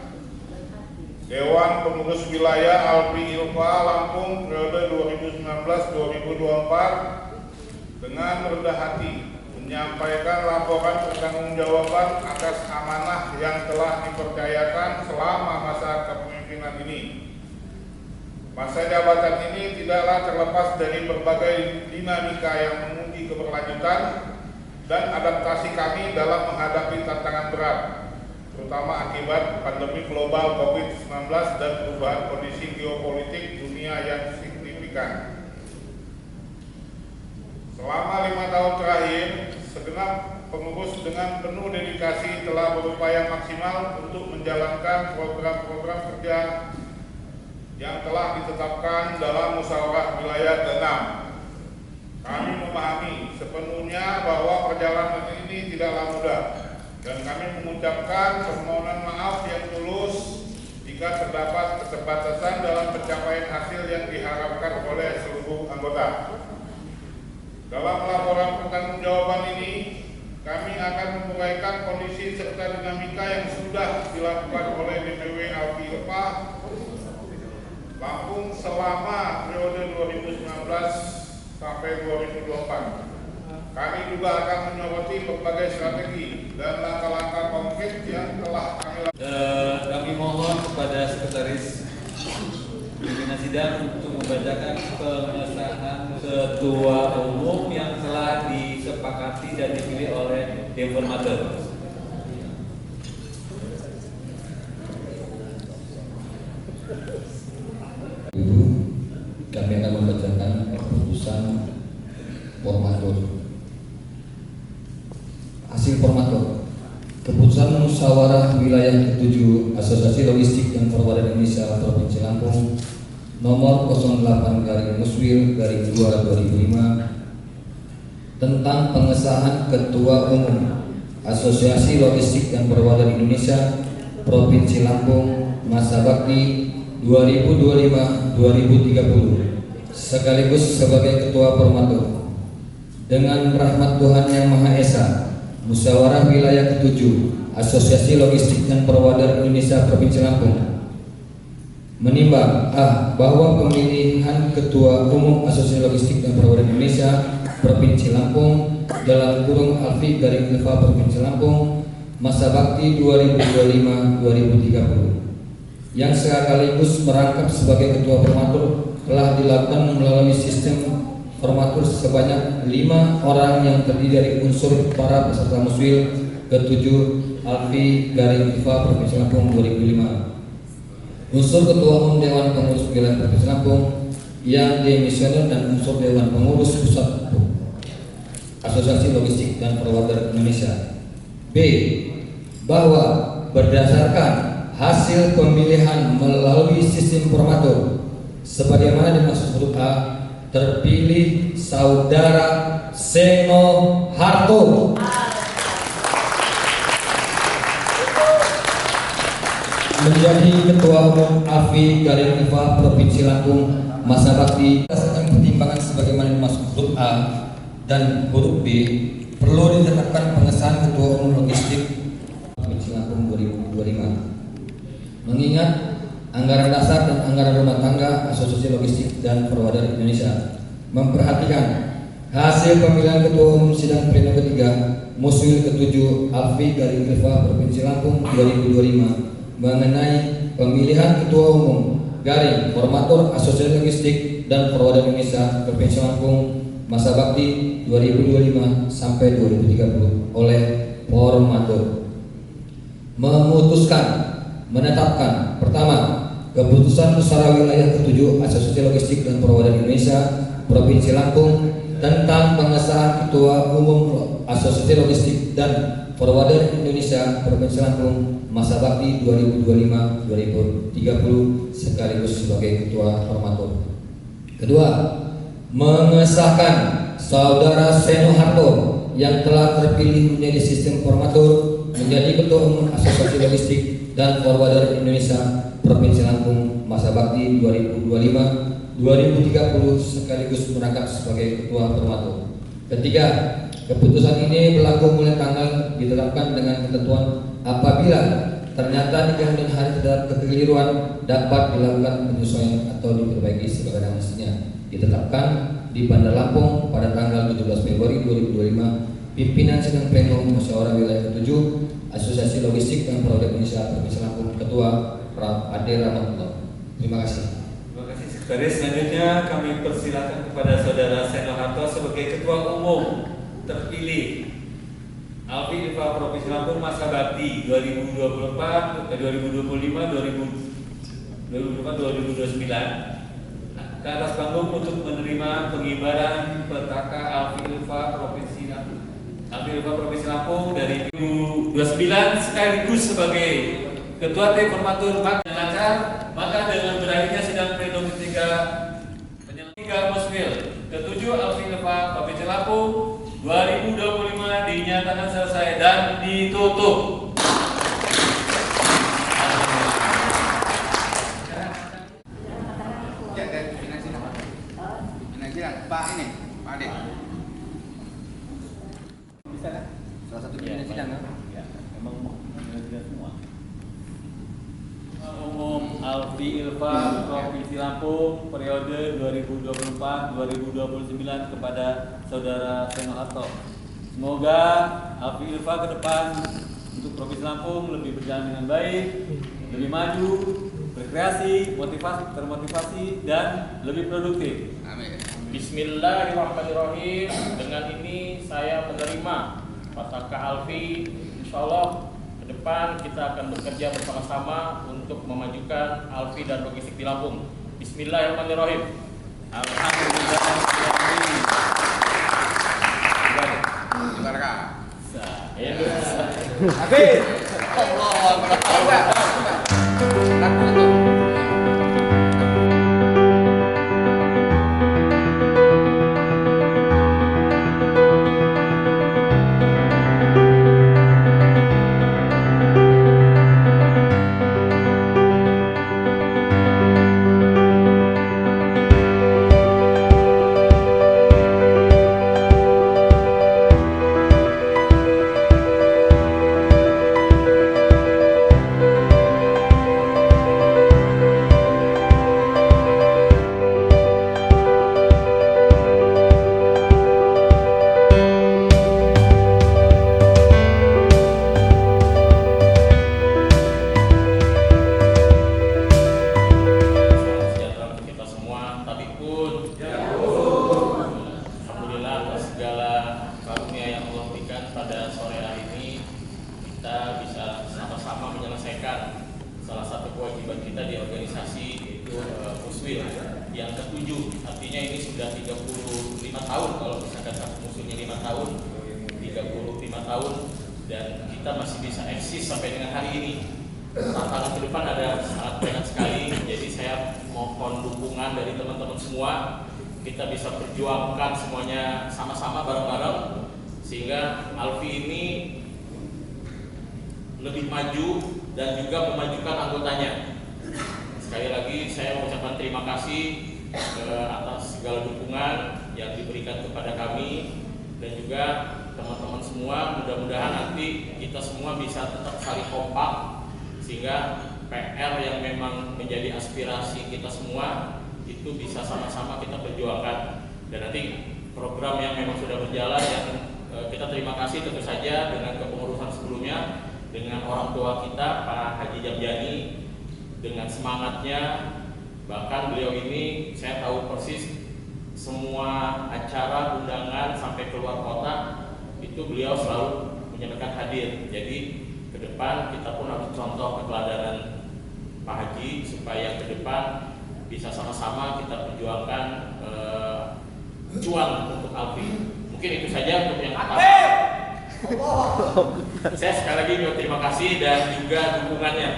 Dewan Pengurus Wilayah Alfi Ilfa Lampung periode 2019-2024 dengan rendah hati menyampaikan laporan pertanggungjawaban atas amanah yang telah dipercayakan selama masa kepemimpinan ini. Masa jabatan ini tidaklah terlepas dari berbagai dinamika yang menguji keberlanjutan dan adaptasi kami dalam menghadapi tantangan berat, terutama akibat pandemi global COVID-19 dan perubahan kondisi geopolitik dunia yang signifikan. Selama 5 tahun terakhir, segenap pengurus dengan penuh dedikasi telah berupaya maksimal untuk menjalankan program-program kerja yang telah ditetapkan dalam musyawarah wilayah ke-6. Kami memahami sepenuhnya bahwa perjalanan ini tidaklah mudah, dan kami mengucapkan permohonan maaf yang tulus jika terdapat keterbatasan dalam pencapaian hasil yang diharapkan oleh seluruh anggota. Dalam laporan pertanggungjawaban ini, kami akan menguraikan kondisi serta dinamika yang sudah dilakukan oleh DPW Alfi Ilfa Lampung selama periode 2019 sampai 2024. Kami juga akan menyoroti berbagai strategi dan langkah-langkah konkret yang telah kami lakukan. Kami mohon kepada Sekretaris Pimpinan Sidang untuk membacakan pengesahan Ketua Umum yang telah disepakati dan dipilih oleh Dewan Mater. Kami akan membacakan keputusan formatur. Hasil formatur. Keputusan Musyawarah Wilayah ke-7 Asosiasi Logistik dan Forwarder Indonesia Provinsi Lampung nomor 08/2/2005 tentang pengesahan Ketua Umum Asosiasi Logistik dan Forwarder Indonesia Provinsi Lampung masa bakti 2025-2030 sekaligus sebagai Ketua Formatur. Dengan rahmat Tuhan Yang Maha Esa, Musyawarah Wilayah ke-7 Asosiasi Logistik dan Forwarder Indonesia Provinsi Lampung menimbang bahwa pemilihan Ketua Umum Asosiasi Logistik dan Forwarder Indonesia Provinsi Lampung dalam kurung Alfi Garing Ilfa Provinsi Lampung masa bakti 2025-2030 yang sekaligus merangkap sebagai Ketua Formatur telah dilakukan melalui sistem formatur sebanyak 5 orang yang terdiri dari unsur para peserta muswil ke-7 Alfi Garing Ilfa Provinsi Lampung 2005. Unsur Ketua Umum Dewan Pengurus Wilayah Provinsi Lampung yang demisioner dan unsur Dewan Pengurus Pusat Asosiasi Logistik dan Forwarder Indonesia. B. Bahwa berdasarkan hasil pemilihan melalui sistem formatur sebagaimana dimaksud huruf A, terpilih Saudara Seno Harto menjadi Ketua Umum Alfi Garing Ilfa Provinsi Lampung masa bakti berdasarkan pertimbangan sebagaimana dimaksud huruf A dan huruf B. Perlu ditetapkan pengesahan Ketua Umum Logistik Provinsi Lampung 2025 mengingat anggaran dasar dan anggaran rumah tangga Asosiasi Logistik dan Forwarder Indonesia memperhatikan hasil pemilihan Ketua Umum Sidang Pleno ketiga Muswil ke-7 Alfi Garing Ilfa Provinsi Lampung 2025 mengenai pemilihan Ketua Umum Garing Formatur Asosiasi Logistik dan Forwarder Indonesia Provinsi Lampung masa bakti 2025 sampai 2030. oleh Formatur. Memutuskan menetapkan pertama, keputusan musyawarah wilayah ke-7 Asosiasi Logistik dan Perwakilan Indonesia Provinsi Lampung tentang pengesahan Ketua Umum Asosiasi Logistik dan Perwakilan Indonesia Provinsi Lampung masa bakti 2025-2030 sekaligus sebagai Ketua Formatur. Kedua, mengesahkan Saudara Seno Harto yang telah terpilih menjadi sistem formatur menjadi Ketua Umum Asosiasi Logistik dan Forwarder Indonesia Provinsi Lampung masa bakti 2025-2030 sekaligus merangkap sebagai Ketua Formatur. Ketiga, keputusan ini berlaku mulai tanggal ditetapkan dengan ketentuan apabila ternyata di kemudian hari terdapat kekeliruan dapat dilakukan penyesuaian atau diperbaiki sebagaimana mestinya. Ditetapkan di Bandar Lampung pada tanggal 17 Februari 2025. Pimpinan Sidang Pleno Musyawarah Wilayah ke-7 Asosiasi Logistik dan Perwakilan Indonesia Provinsi Lampung, Ketua Ade Rahmatullah. Terima kasih. Terima kasih Sekretaris. Selanjutnya kami persilakan kepada Saudara Seno Harto sebagai Ketua Umum terpilih Alfi Ilfa Provinsi Lampung masa bakti 2024-2029 ke atas panggung untuk menerima pengibaran petaaka Alfi Ilfa Provinsi Lampung. Alfi Ilfa Provinsi Lampung dari 2029 sekaligus sebagai Ketua Tim Formatur maka dengan berakhirnya sidang pleno ketiga penyelenggaraan Muswil ke-7 Alfi Ilfa Provinsi Lampung 2025 dinyatakan selesai dan ditutup. Pak ini, Pak Ade. Bisa kan? Salah satu pimpinan sidang kan? Ya, memang tidak semua. Umum Alfi Ilfa Provinsi Lampung periode 2024-2029 kepada Saudara Seno Harto. Semoga Alfi Ilfa ke depan untuk Provinsi Lampung lebih berjalan dengan baik, lebih maju, berkreasi, termotivasi dan lebih produktif. Amin. Bismillahirrahmanirrahim. Dengan ini saya menerima petaaka Alfi. Insya Allah ke depan kita akan bekerja bersama-sama untuk memajukan Alfi dan logistik di Lampung. Bismillahirrahmanirrahim. Alhamdulillah. Habis. Allah Akbar. salah satu kewajiban kita di organisasi itu Muswil yang ke-7, artinya ini sudah 35 tahun kalau misalkan satu musuhnya 5 tahun, 35 tahun dan kita masih bisa eksis sampai dengan hari ini. Tantangan ke depan ada sangat banyak sekali, jadi saya mohon dukungan dari teman-teman semua, kita bisa perjuangkan semuanya sama-sama bareng-bareng sehingga Alfi ini lebih maju dan juga memajukan anggotanya. Sekali lagi saya mengucapkan terima kasih atas segala dukungan yang diberikan kepada kami dan juga teman-teman semua. Mudah-mudahan nanti kita semua bisa tetap saling kompak sehingga PR yang memang menjadi aspirasi kita semua itu bisa sama-sama kita perjuangkan. Dan nanti program yang memang sudah berjalan yang kita terima kasih tentu saja dengan kepengurusan sebelumnya, dengan orang tua kita Pak Haji Jamjani dengan semangatnya, bahkan beliau ini saya tahu persis semua acara undangan sampai keluar kota itu beliau selalu menyatakan hadir. Jadi ke depan kita pun harus contoh keteladanan Pak Haji supaya ke depan bisa sama-sama kita perjuangkan cuan untuk Alfi. Mungkin itu saja untuk yang pertama. Saya sekali lagi berterima kasih dan juga dukungannya.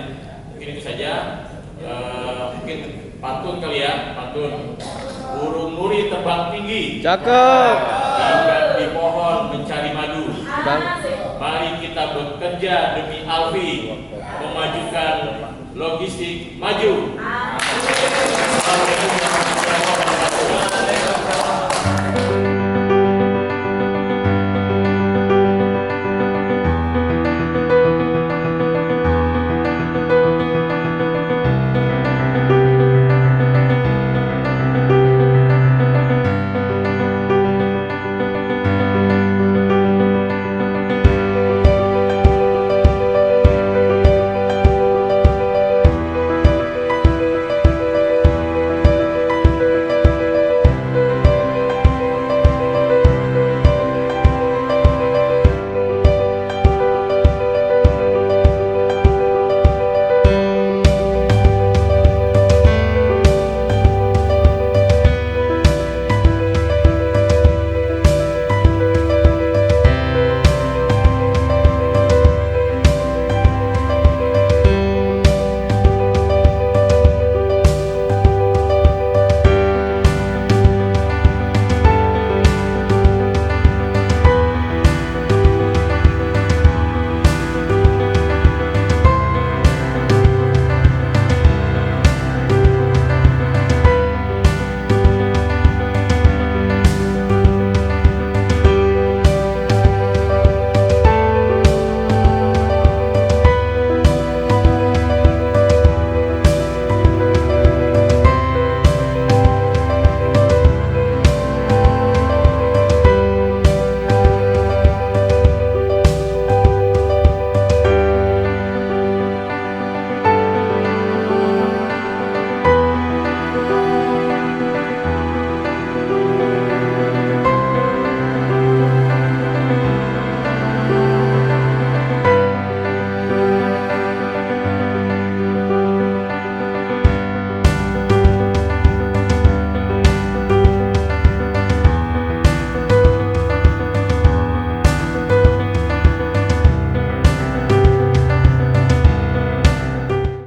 Mungkin itu saja. Mungkin pantun kali ya, pantun. Burung nuri terbang tinggi. Cakep. Dan di pohon mencari madu. Mari kita bekerja demi Alfi, memajukan logistik maju. Assalamualaikum.